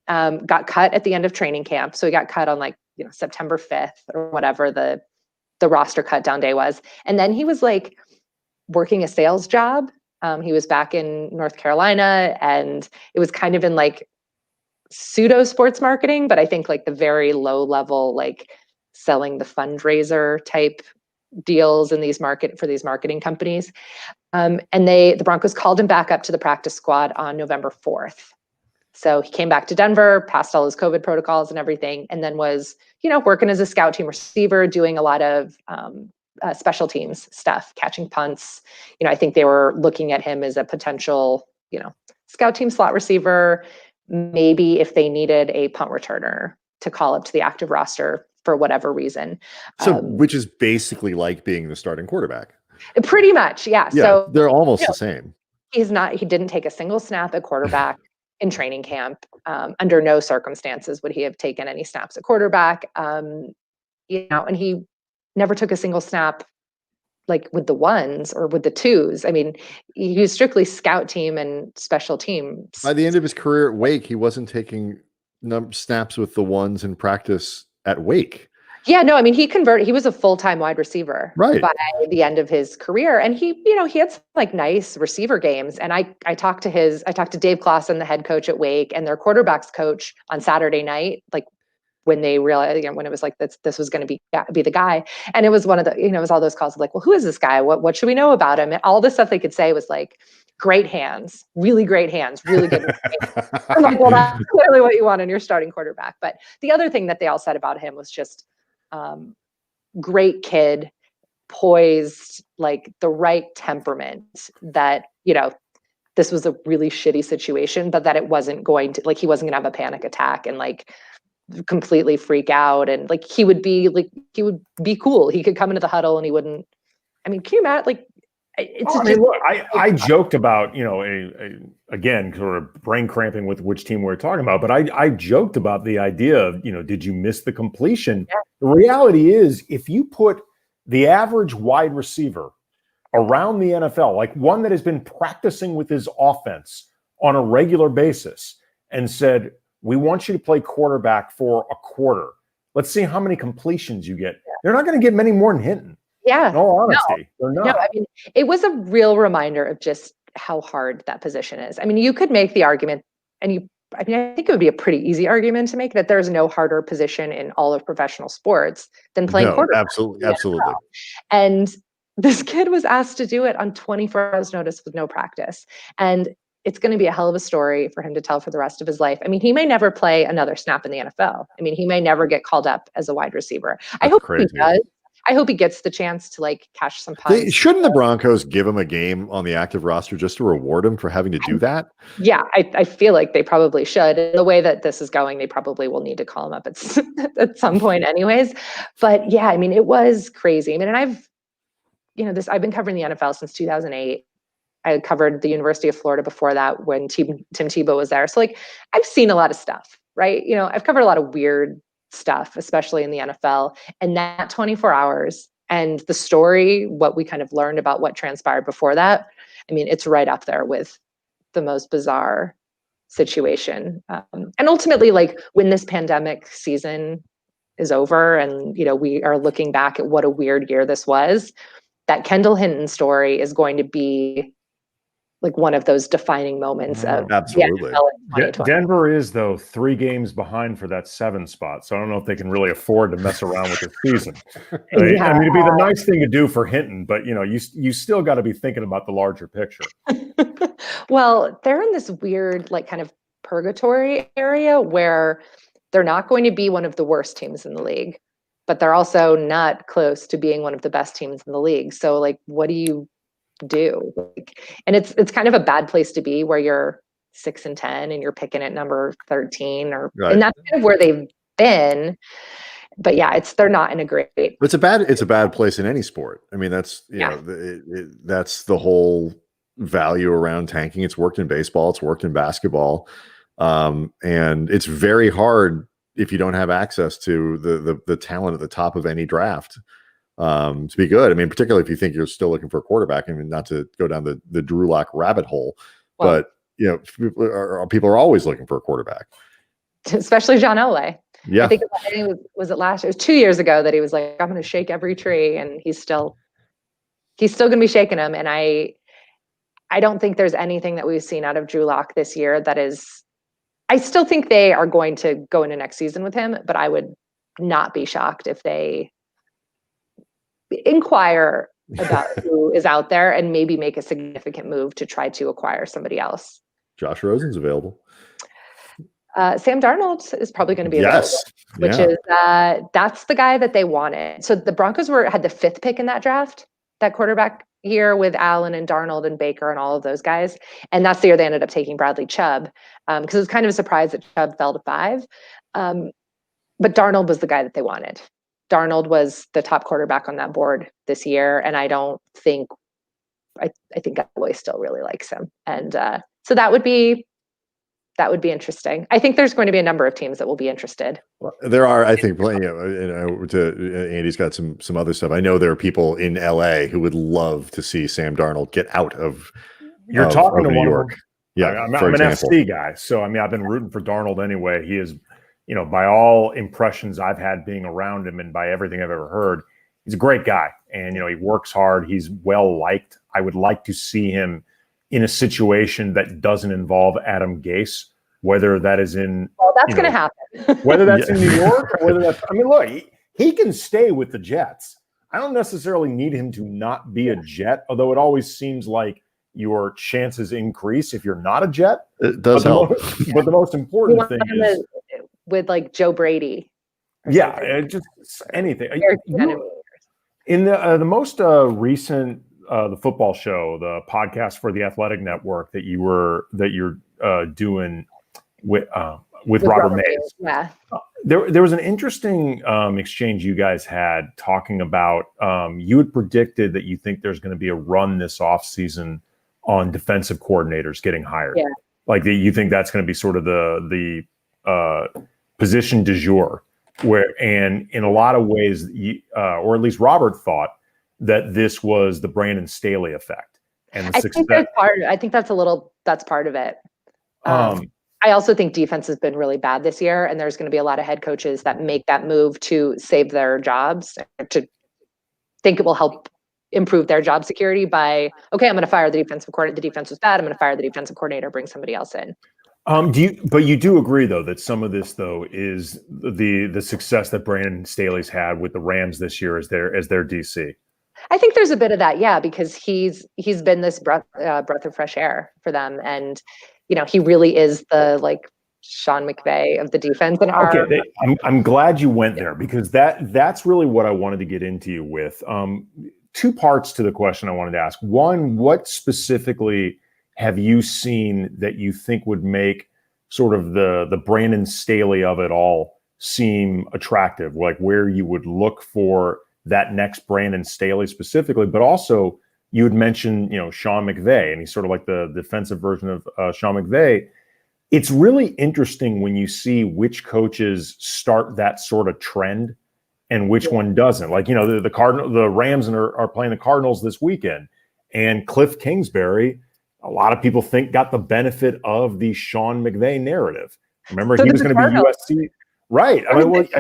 got cut at the end of training camp. So he got cut on September 5th or whatever the roster cut down day was. And then he was like working a sales job. He was back in North Carolina, and it was kind of in like pseudo sports marketing, but I think like the very low level, like selling the fundraiser type deals in for these marketing companies. And the Broncos called him back up to the practice squad on November 4th. So he came back to Denver, passed all his COVID protocols and everything, and then was, working as a scout team receiver, doing a lot of special teams stuff, catching punts. I think they were looking at him as a potential, scout team slot receiver, maybe if they needed a punt returner to call up to the active roster for whatever reason. So, which is basically like being the starting quarterback. Pretty much, yeah. So they're almost the same. He didn't take a single snap at quarterback in training camp. Under no circumstances would he have taken any snaps at quarterback. And he never took a single snap like with the ones or with the twos. I mean, he was strictly scout team and special teams. By the end of his career at Wake, he wasn't taking snaps with the ones in practice at Wake. Yeah, no, I mean, he was a full-time wide receiver by the end of his career. And he had some like nice receiver games. And I talked to Dave Clawson, the head coach at Wake, and their quarterbacks coach on Saturday night, like when they realized, when it was like this was going to be the guy. And it was one of the, it was all those calls of like, well, who is this guy? What should we know about him? And all the stuff they could say was like, great hands, really great hands, really good. I'm like, well, that's clearly what you want in your starting quarterback. But the other thing that they all said about him was just great kid, poised, like the right temperament, that, this was a really shitty situation, but that it wasn't going to, like, he wasn't going to have a panic attack and like completely freak out. And like, he would be cool. He could come into the huddle and he wouldn't, I mean, can you imagine, like, I joked about, again, sort of brain cramping with which team we're talking about, but I joked about the idea of, did you miss the completion? Yeah. The reality is, if you put the average wide receiver around the NFL, like one that has been practicing with his offense on a regular basis, and said, we want you to play quarterback for a quarter. Let's see how many completions you get. Yeah. They're not going to get many more than Hinton. Yeah. In all honesty, they're not. No, I mean, it was a real reminder of just how hard that position is. I mean, you could make the argument, I think it would be a pretty easy argument to make, that there's no harder position in all of professional sports than playing quarterback. Absolutely. And this kid was asked to do it on 24 hours notice with no practice. And it's going to be a hell of a story for him to tell for the rest of his life. I mean, he may never play another snap in the NFL. I mean, he may never get called up as a wide receiver. I hope he does. I hope he gets the chance to like catch some punts. Shouldn't the Broncos give him a game on the active roster just to reward him for having to do that? Yeah, I feel like they probably should. In the way that this is going, they probably will need to call him up at some point anyways. But yeah, I mean, it was crazy. I mean, and I've been covering the NFL since 2008. I covered the University of Florida before that when Tim Tebow was there. So like, I've seen a lot of stuff, right? I've covered a lot of weird stuff, especially in the NFL, and that 24 hours and the story, what we kind of learned about what transpired before that. I mean, it's right up there with the most bizarre situation. And ultimately, like, when this pandemic season is over and, we are looking back at what a weird year this was, that Kendall Hinton story is going to be like one of those defining moments of absolutely. the NFL in 2020. Denver is, though, 3 games behind for that 7 spot, so I don't know if they can really afford to mess around with the season. I mean, it'd be the nice thing to do for Hinton, but you still got to be thinking about the larger picture. Well, they're in this weird, like, kind of purgatory area where they're not going to be one of the worst teams in the league, but they're also not close to being one of the best teams in the league. So, like, what do you do? And it's kind of a bad place to be, where you're 6-10 and you're picking at number 13, and that's kind of where they've been. But yeah, they're not in a great. It's a bad place in any sport. I mean, that's that's the whole value around tanking. It's worked in baseball, it's worked in basketball, and it's very hard if you don't have access to the talent at the top of any draft to be good. I mean, particularly if you think you're still looking for a quarterback. I mean, not to go down the Drew Lock rabbit hole, but people are always looking for a quarterback, especially John Elway. Yeah, I think was it last year? It was 2 years ago that he was like, "I'm going to shake every tree," and he's still going to be shaking them. And I don't think there's anything that we've seen out of Drew Lock this year that is. I still think they are going to go into next season with him, but I would not be shocked if they inquire about who is out there and maybe make a significant move to try to acquire somebody else. Josh Rosen's available. Sam Darnold is probably going to be available, which is that's the guy that they wanted. So the Broncos had the 5th pick in that draft, that quarterback year, with Allen and Darnold and Baker and all of those guys. And that's the year they ended up taking Bradley Chubb, because it was kind of a surprise that Chubb fell to 5. But Darnold was the guy that they wanted. Darnold was the top quarterback on that board this year, and I think Elway still really likes him, and so that would be interesting. I think there's going to be a number of teams that will be interested. Well, there are, I think, Andy's got some other stuff. I know there are people in LA who would love to see Sam Darnold get out of. You're talking to New one York. Of them. Yeah, I'm an FC guy, so I mean, I've been rooting for Darnold anyway. He is, by all impressions I've had being around him and by everything I've ever heard, he's a great guy, and he works hard. He's well liked. I would like to see him in a situation that doesn't involve Adam Gase, whether that is in. Well, that's going to happen. Whether that's in New York or whether that's. I mean, look, he can stay with the Jets. I don't necessarily need him to not be a Jet, although it always seems like your chances increase if you're not a Jet. It does help. But the most important thing is with like Joe Brady. Just anything. In the most recent the football show, the podcast for the Athletic Network that you're doing with Robert Mays. Yeah. There was an interesting exchange you guys had talking about you had predicted that you think there's going to be a run this offseason on defensive coordinators getting hired. Yeah. Like you think that's going to be sort of the position du jour, and in a lot of ways, or at least Robert thought that this was the Brandon Staley effect. And the success. I think that's part of it. I also think defense has been really bad this year, and there's going to be a lot of head coaches that make that move to save their jobs, to think it will help improve their job security by, okay, I'm going to fire the defensive coordinator. The defense was bad. I'm going to fire the defensive coordinator, bring somebody else in. But you do agree, though, that some of this, though, is the success that Brandon Staley's had with the Rams this year as their DC? I think there's a bit of that, yeah, because he's been this breath of fresh air for them, and he really is the Sean McVay of the defense. And I'm glad you went there, because that's really what I wanted to get into you with. 2 parts to the question I wanted to ask. One, what specifically have you seen that you think would make sort of the Brandon Staley of it all seem attractive? Like where you would look for that next Brandon Staley specifically, but also you had mentioned, Sean McVay, and he's sort of like the defensive version of Sean McVay. It's really interesting when you see which coaches start that sort of trend and which one doesn't. Like, the Rams are playing the Cardinals this weekend, and Cliff Kingsbury, a lot of people think, got the benefit of the Sean McVay narrative. Remember, he was going to be USC. Right.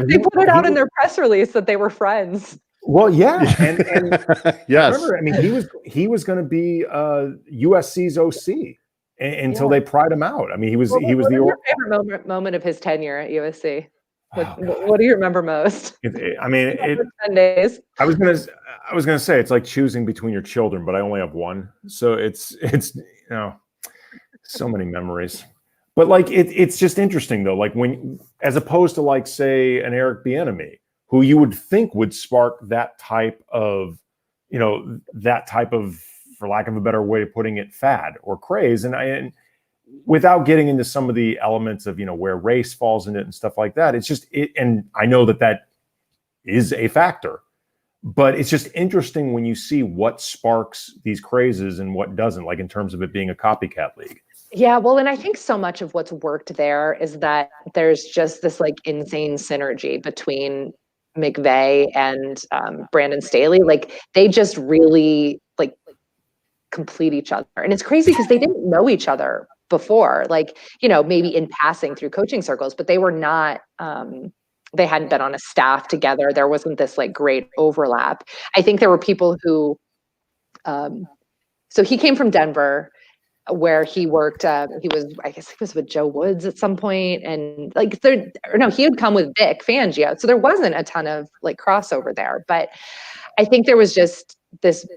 They put it out in their press release that they were friends. Well, yeah. And yes. Remember, he was going to be USC's OC until they pried him out. He was your favorite moment of his tenure at USC? What do you remember most? 10 days. I was gonna say it's like choosing between your children, but I only have one, so it's so many memories. But like it's just interesting though, like when, as opposed to like say an Eric Bieniemy, who you would think would spark that type of, for lack of a better way of putting it, fad or craze, and without getting into some of the elements of, where race falls in it and stuff like that, it's just and I know that is a factor, but it's just interesting when you see what sparks these crazes and what doesn't, like in terms of it being a copycat league. Yeah, well, and I think so much of what's worked there is that there's just this like insane synergy between McVay and Brandon Staley. Like they just really like complete each other. And it's crazy because they didn't know each other before, like, maybe in passing through coaching circles, but they were not, they hadn't been on a staff together. There wasn't this like great overlap. I think there were people who, so he came from Denver, where he worked, I guess he was with Joe Woods at some point, and like he had come with Vic Fangio, so there wasn't a ton of like crossover there. But I think there was just this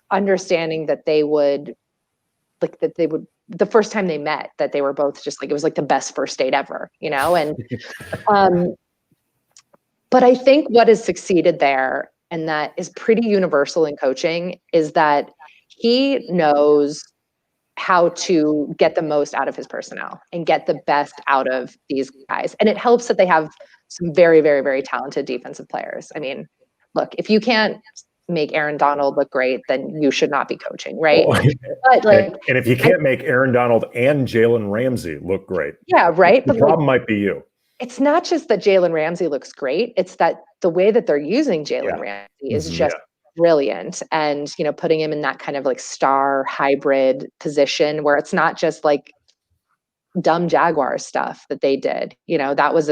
understanding that they would, the first time they met, that they were both just like, it was like the best first date ever, and but I think what has succeeded there, and that is pretty universal in coaching, is that he knows how to get the most out of his personnel and get the best out of these guys. And it helps that they have some very, very, very talented defensive players. Look, if you can't make Aaron Donald look great, then you should not be coaching, right? But and if you can't make Aaron Donald and Jalen Ramsey look great, yeah, right. The problem might be you. It's not just that Jalen Ramsey looks great; it's that the way that they're using Jalen Ramsey is just brilliant, and putting him in that kind of like star hybrid position where it's not just like dumb Jaguar stuff that they did. That was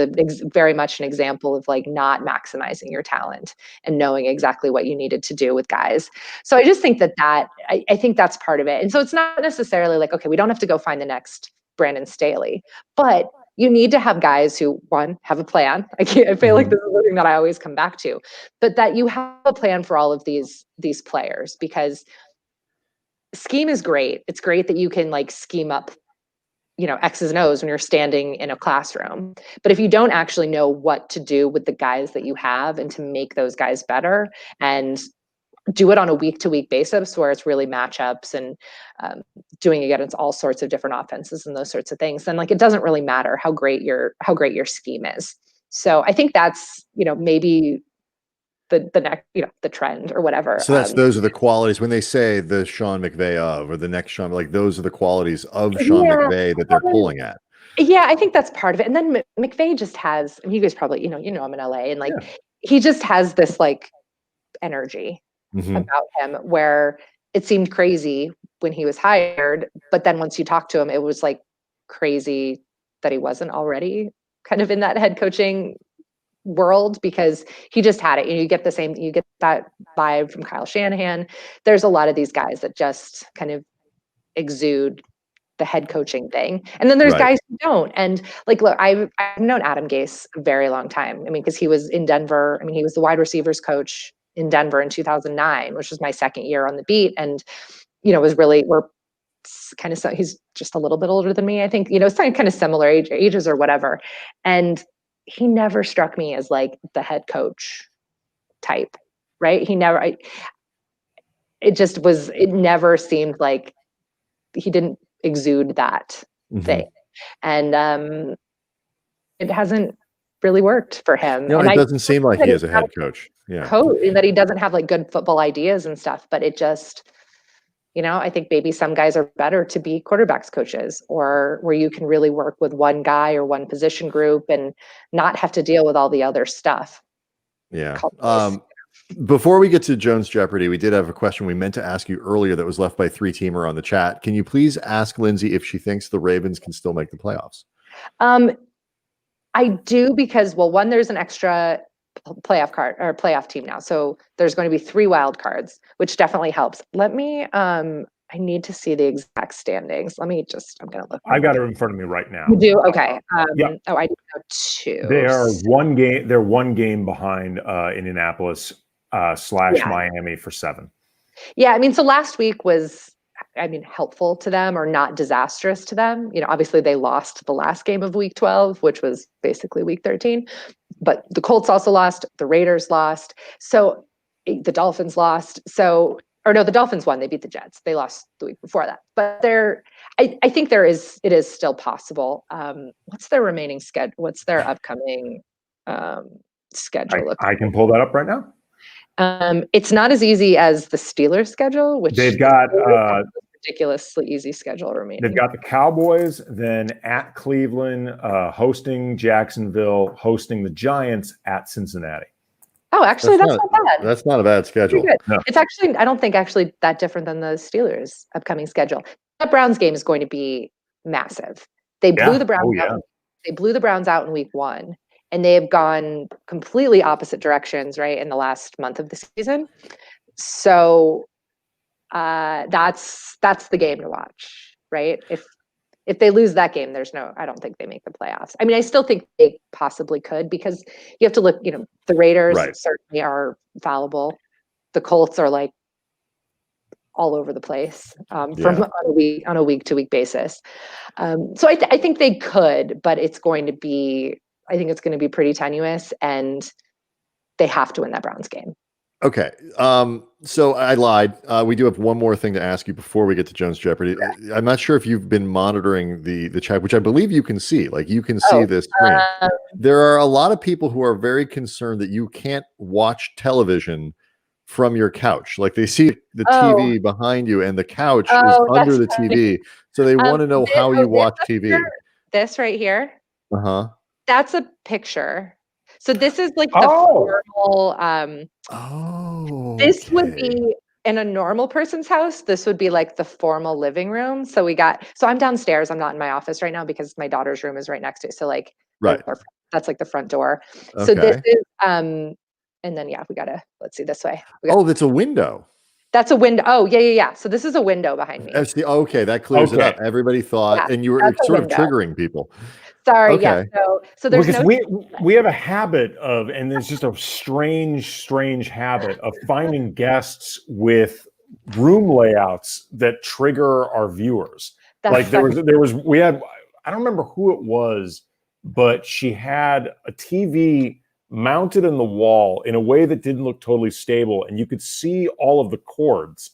very much an example of like not maximizing your talent and knowing exactly what you needed to do with guys. So I just think that I think that's part of it. And so it's not necessarily like, okay, we don't have to go find the next Brandon Staley, but you need to have guys who, one, have a plan. I feel like this is the thing that I always come back to, but that you have a plan for all of these players, because scheme is great. It's great that you can like scheme up, X's and O's when you're standing in a classroom. But if you don't actually know what to do with the guys that you have and to make those guys better and do it on a week-to-week basis where it's really matchups and doing against all sorts of different offenses and those sorts of things, then like it doesn't really matter how great your scheme is. So I think that's maybe the next the trend or whatever. So those are the qualities when they say the Sean McVay of, or the next Sean, like those are the qualities of Sean McVay that they're pulling at. Yeah, I think that's part of it. And then McVay just has, you guys probably I'm in LA, and like he just has this like energy about him where it seemed crazy when he was hired, but then once you talk to him, it was like crazy that he wasn't already kind of in that head coaching world, because he just had it. You get that vibe from Kyle Shanahan. There's a lot of these guys that just kind of exude the head coaching thing. And then there's guys who don't. And like, look, I've known Adam Gase a very long time. because he was in Denver. He was the wide receivers coach in Denver in 2009, which was my second year on the beat. And, was really, he's just a little bit older than me. I think, it's kind of similar ages or whatever. And he never struck me as like the head coach type, right? It never seemed like he didn't exude that thing. And it hasn't really worked for him. It doesn't seem like he is a head coach. coach, and that he doesn't have like good football ideas and stuff. But it just, I think maybe some guys are better to be quarterbacks coaches, or where you can really work with one guy or one position group and not have to deal with all the other stuff. Yeah. Before we get to Jones Jeopardy, we did have a question we meant to ask you earlier that was left by 3-teamer on the chat. Can you please ask Lindsay if she thinks the Ravens can still make the playoffs? I do, because, well, one, there's an extra playoff team now. So there's going to be 3 wild cards, which definitely helps. Let me, I need to see the exact standings. I'm going to look. I got it in front of me right now. You do? Okay. Yep. Oh, I do know 2. They are one game behind Indianapolis / Miami for 7. Yeah. I mean, so last week was, helpful to them or not disastrous to them. Obviously they lost the last game of week 12, which was basically week 13, but the Colts also lost, the Raiders lost. So the Dolphins lost. The Dolphins won. They beat the Jets. They lost the week before that. But I think it is still possible. What's their remaining schedule? What's their upcoming schedule? I can pull that up right now. It's not as easy as the Steelers schedule, which they've got ridiculously easy schedule remaining. They've got the Cowboys, then at Cleveland, hosting Jacksonville, hosting the Giants, at Cincinnati. Oh, actually, that's not bad. That's not a bad schedule. No. It's actually, I don't think actually that different than the Steelers' upcoming schedule. That Browns game is going to be massive. They blew the Browns out. They blew the Browns out in week 1, and they have gone completely opposite directions, right, in the last month of the season. So that's the game to watch, right? If they lose that game, I don't think they make the playoffs. I still think they possibly could, because you have to look, the Raiders certainly are fallible. The Colts are like all over the place on a week to week basis. So I think they could, but it's going to be pretty tenuous, and they have to win that Browns game. Okay. So I lied. We do have one more thing to ask you before we get to Jones Jeopardy. Okay. I'm not sure if you've been monitoring the chat, which I believe you can see. Like, you can see this screen. There are a lot of people who are very concerned that you can't watch television from your couch. Like, they see the TV behind you, and the couch is under the TV. So they want to know how you watch TV. This right here. Uh-huh. That's a picture. So this is like the formal. This would be in a normal person's house. This would be like the formal living room. So I'm downstairs. I'm not in my office right now because my daughter's room is right next to it. So like, that's like the front door. Okay. So this is, and then let's see this way. That's a window. That's a window. Oh, yeah. So this is a window behind me. That clears it up. Everybody thought, and you were sort of triggering people. Sorry, yeah. So there's because we have a habit of, and there's just a strange habit of finding guests with room layouts that trigger our viewers. I don't remember who it was, but she had a TV mounted in the wall in a way that didn't look totally stable, and you could see all of the cords.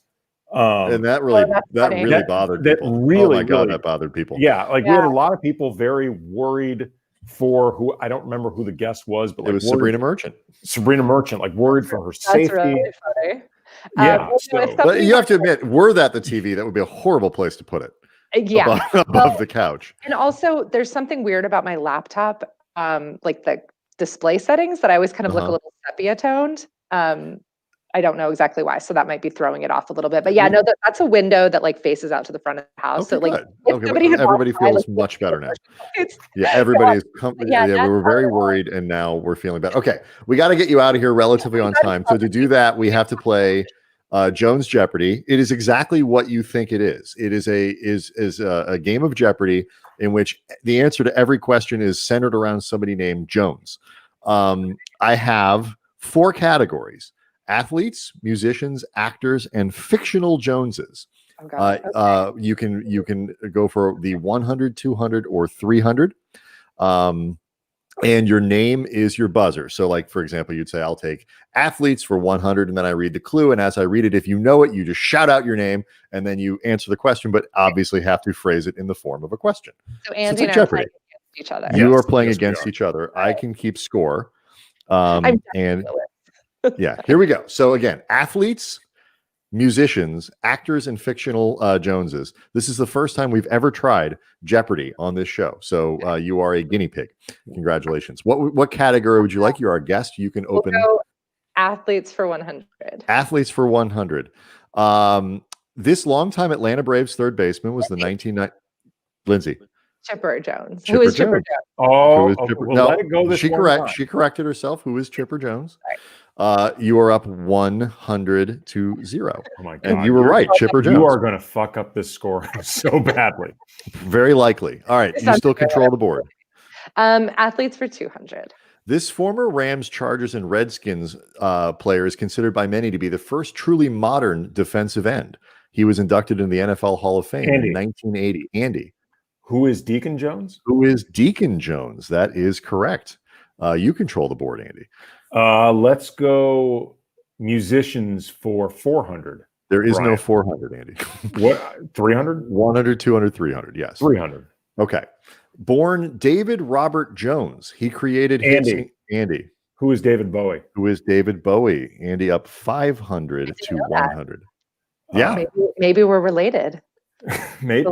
And that really bothered people. That bothered people. Yeah, we had a lot of people very worried for who, I don't remember who the guest was, but it was Sabrina Merchant. Worried for her safety. That's really funny. Yeah, but you have to admit, were that the TV, that would be a horrible place to put it. Yeah, above the couch. And also, there's something weird about my laptop, like the display settings, that I always kind of look a little sepia toned. I don't know exactly why, so that might be throwing it off a little bit. But yeah, no, that's a window that like faces out to the front of the house. Okay, so everybody feels much better now. Everybody's we were very worried, and now we're feeling better. Okay, we got to get you out of here relatively on time. So to do that, we have to play Jones Jeopardy. It is exactly what you think it is. It is a game of Jeopardy in which the answer to every question is centered around somebody named Jones. I have 4 categories: athletes, musicians, actors, and fictional Joneses. You can go for the 100, 200, or 300. And your name is your buzzer. So like, for example, you'd say, I'll take athletes for 100. And then I read the clue. And as I read it, if you know it, you just shout out your name and then you answer the question, but obviously have to phrase it in the form of a question. So Andy and I are playing against each other. You are playing against each other. I can keep score. Yeah, here we go. So again, athletes, musicians, actors, and fictional Joneses. This is the first time we've ever tried Jeopardy on this show. So you are a guinea pig. Congratulations. What category would you like? You're our guest. You can open. We'll go athletes for 100. Athletes for 100. This longtime Atlanta Braves third baseman was the 1990. Lindsay. Chipper Jones. Chipper Who is Jones. Chipper Jones? Oh, Chipper? we'll No, let it go this she one She corrected herself. Who is Chipper Jones? You are up 100 to 0. Oh my God. And you were right, Chipper Jones. You are going to fuck up this score so badly. Very likely. All right, you still control the board. Athletes for 200. This former Rams, Chargers, and Redskins player is considered by many to be the first truly modern defensive end. He was inducted in the NFL Hall of Fame in 1980. Andy. Who is Deacon Jones? Who is Deacon Jones? That is correct. You control the board, Andy. Let's go musicians for 400. There is no 400, Andy. What? 300? 100, 200, 300. Yes. 300. Okay. Born David Robert Jones. He created Andy. Who is David Bowie? Who is David Bowie? Andy up 500 to 100. Yeah. Maybe we're related. Maybe.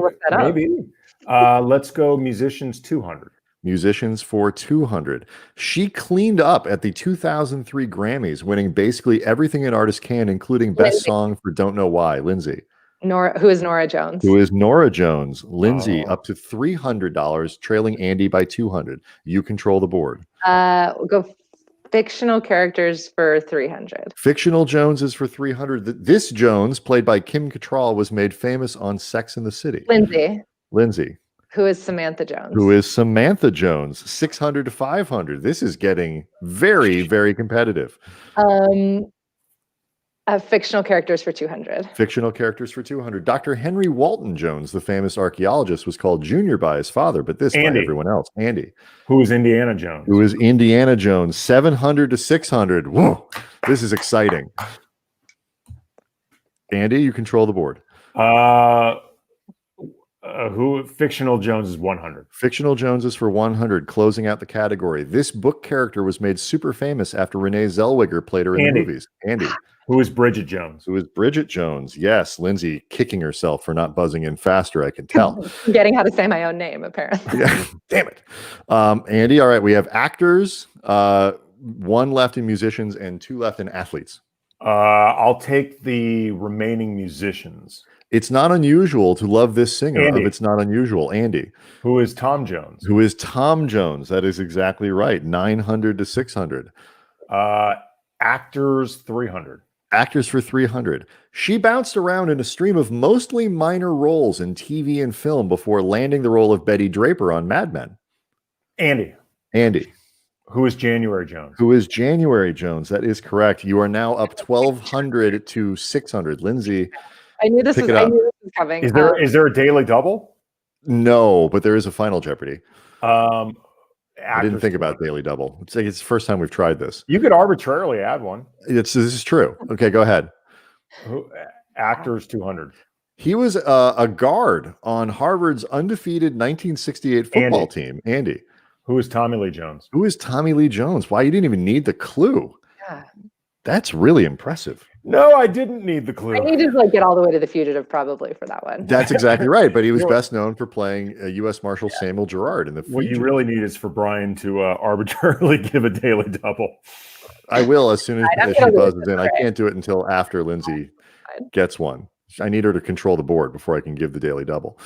Let's go musicians 200. Musicians for 200. She cleaned up at the 2003 Grammys, winning basically everything an artist can, including Best Song for Don't Know Why. Lindsay. Who is Nora Jones? Who is Nora Jones? Lindsay up to $300, trailing Andy by 200. You control the board. We'll go fictional characters for 300. Fictional Jones is for 300. This Jones, played by Kim Cattrall, was made famous on Sex and the City. Lindsay. Who is Samantha Jones? Who is Samantha Jones? 600 to 500. This is getting very, very competitive. Fictional characters for 200. Fictional characters for 200. Dr. Henry Walton Jones, the famous archaeologist, was called Junior by his father, but this by everyone else. Andy. Who is Indiana Jones? Who is Indiana Jones? 700 to 600. Whoa, this is exciting. Andy, you control the board. Who fictional Jones is 100. Fictional Jones is for 100, closing out the category. This book character was made super famous after Renee Zellweger played her in the movies. Andy. Who is Bridget Jones? Who is Bridget Jones? Yes, Lindsay kicking herself for not buzzing in faster, I can tell. Forgetting how to say my own name, apparently. Yeah, damn it. Andy, all right, we have actors, 1 left in musicians, and 2 left in athletes. I'll take the remaining musicians. It's not unusual to love this singer of It's Not Unusual. Andy. Who is Tom Jones? Who is Tom Jones? That is exactly right. 900 to 600. Actors 300. Actors for 300. She bounced around in a stream of mostly minor roles in TV and film before landing the role of Betty Draper on Mad Men. Andy. Who is January Jones? Who is January Jones? That is correct. You are now up 1,200 to 600. Lindsay. I knew this was coming. Is there a daily double? No, but there is a final Jeopardy. I didn't think about daily double. It's the first time we've tried this. You could arbitrarily add one. This is true. Okay, go ahead. Actors 200. He was a guard on Harvard's undefeated 1968 football team. Andy. Who is Tommy Lee Jones? Who is Tommy Lee Jones? Why, you didn't even need the clue. Yeah. That's really impressive. No, I didn't need the clue. I needed to get all the way to The Fugitive probably for that one. That's exactly right. But he was best known for playing U.S. Marshal Samuel Gerard in The Fugitive. What you really need is for Brian to arbitrarily give a daily double. I will as soon as she buzzes in. I can't do it until after Lindsay gets one. I need her to control the board before I can give the daily double.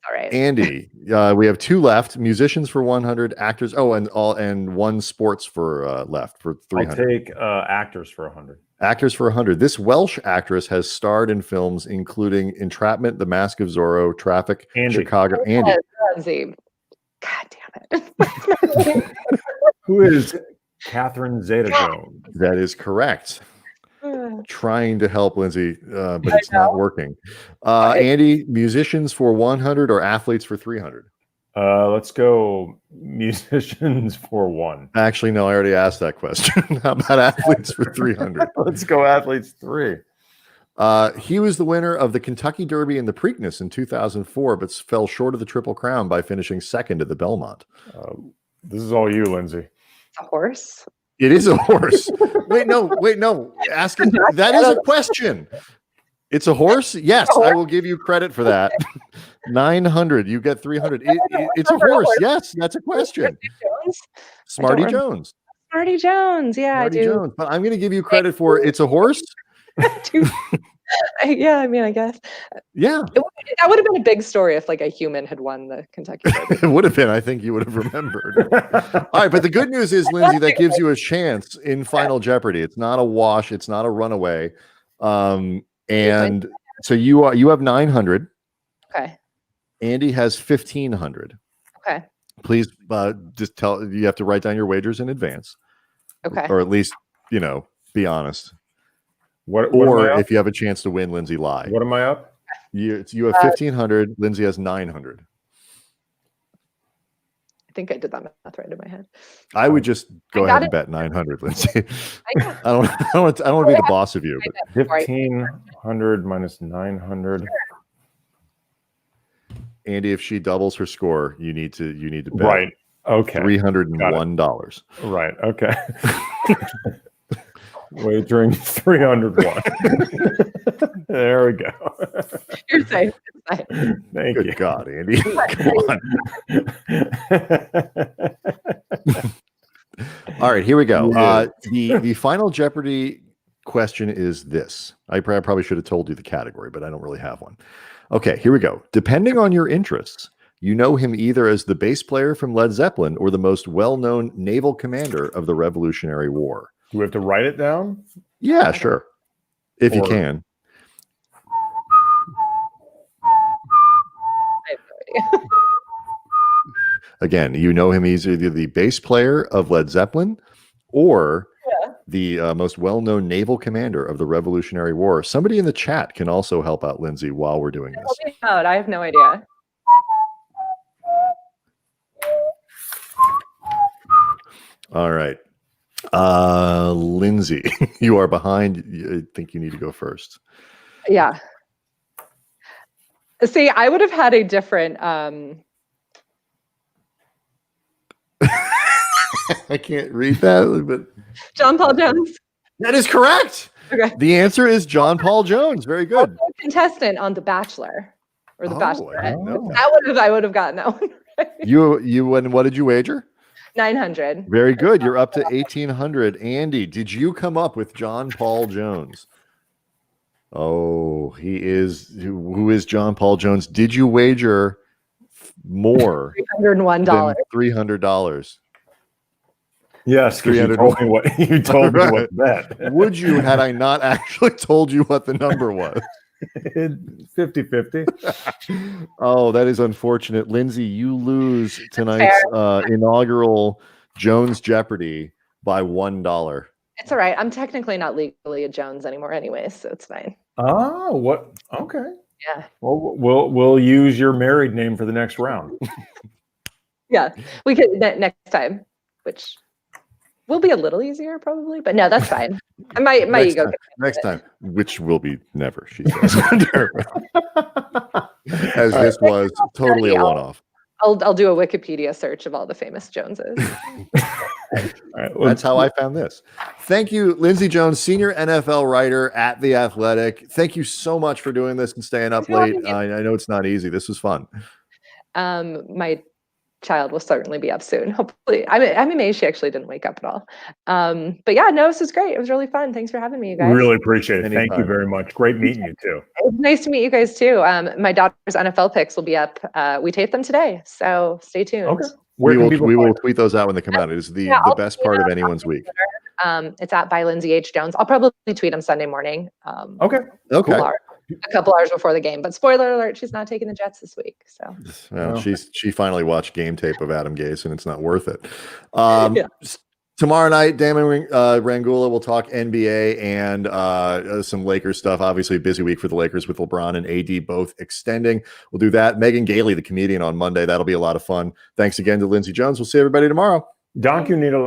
All right. Andy, we have 2 left. Musicians for 100, actors. And 1 sports for left for 300. I'll take actors for 100. Actors for 100. This Welsh actress has starred in films including Entrapment, The Mask of Zorro, Traffic, Chicago. Andy. God damn it. Who is Catherine Zeta-Jones? That is correct. Trying to help Lindsay, but it's not working. Andy, musicians for 100 or athletes for 300? Let's go musicians for 1. Actually, no, I already asked that question. How about athletes for 300? Let's go athletes 3. He was the winner of the Kentucky Derby and the Preakness in 2004, but fell short of the Triple Crown by finishing second at the Belmont. This is all you, Lindsay. A horse? It is a horse. Wait, no. Ask it. That is a question. It's a horse? Yes, I will give you credit for that. 900. You get 300. It's a horse. Yes, that's a question. Smarty Jones. Smarty Jones. Yeah, Smarty I do. Jones. But I'm going to give you credit for it's a horse. Yeah, I mean, I guess. Yeah. That would have been a big story if like a human had won the Kentucky Derby. It would have been. I think you would have remembered. All right, but the good news is, Lindsay, that gives you a chance in Final Jeopardy. It's not a wash. It's not a runaway. And so you have 900. Okay. Andy has 1,500. Okay. Please just you have to write down your wagers in advance. Okay. Or at least, be honest. Or if you have a chance to win, Lindsay, lie. What am I up? You have 1,500. Lindsay has 900. I think I did that math right in my head. I would just go ahead and bet 900, Lindsay. I don't want to be the boss of you. But 1,500 minus 900. Andy, if she doubles her score, you need to bet. Right. Okay. $301. Right. Okay. Wagering 301. There we go. You're safe. Thank you. God, Andy. Come on. All right, here we go. The Final Jeopardy question is this. I probably should have told you the category, but I don't really have one. Okay, here we go. Depending on your interests, you know him either as the bass player from Led Zeppelin or the most well-known naval commander of the Revolutionary War. Do we have to write it down? Yeah, sure. If you can. I have no idea. Again, you know him as either the bass player of Led Zeppelin or the most well-known naval commander of the Revolutionary War. Somebody in the chat can also help out Lindsay while we're doing this. Help me out. I have no idea. All right. Lindsay, you are behind. I think you need to go first. Yeah. See, I would have had a different I can't read that, but John Paul Jones. that is correct. Okay. The answer is John Paul Jones. Very good. Also a contestant on The Bachelor or The Bachelorette. Oh. I would have gotten that one right. You what did you wager? 900. Very good. You're up to 1,800. Andy, did you come up with John Paul Jones? Oh, he is. Who is John Paul Jones? Did you wager more $301. $300? Yes, because you told me what you told me what bet. Would you had I not actually told you what the number was? 50-50. Oh, that is unfortunate. Lindsay, you lose tonight's inaugural Jones Jeopardy by $1. It's all right. I'm technically not legally a Jones anymore anyway, so it's fine. Oh, what? Okay. Yeah. Well, we'll use your married name for the next round. Yeah. We could next time, which will be a little easier probably, but no, that's fine. My ego. Next time, which will be never, she says. As this was totally a one-off. I'll do a Wikipedia search of all the famous Joneses. All right, that's how I found this. Thank you, Lindsay Jones, senior NFL writer at The Athletic. Thank you so much for doing this and staying up late. I know it's not easy. This was fun. My child will certainly be up soon. Hopefully, I'm amazed she actually didn't wake up at all. But yeah, no, this was great. It was really fun. Thanks for having me, you guys. Really appreciate it. Thank you very much. Great meeting you too. It was nice to meet you guys too. My daughter's NFL picks will be up. We taped them today, so stay tuned. Okay. We will tweet those out when they come out. It is the best part of anyone's week. It's at by Lindsay H. Jones. I'll probably tweet them Sunday morning. Okay. A couple hours before the game. But spoiler alert, she's not taking the Jets this week. So she finally watched game tape of Adam Gase, and it's not worth it. Tomorrow night, Damon Rangula will talk NBA and some Lakers stuff. Obviously, a busy week for the Lakers with LeBron and AD both extending. We'll do that. Megan Gailey, the comedian, on Monday. That'll be a lot of fun. Thanks again to Lindsay Jones. We'll see everybody tomorrow. Donk, you need a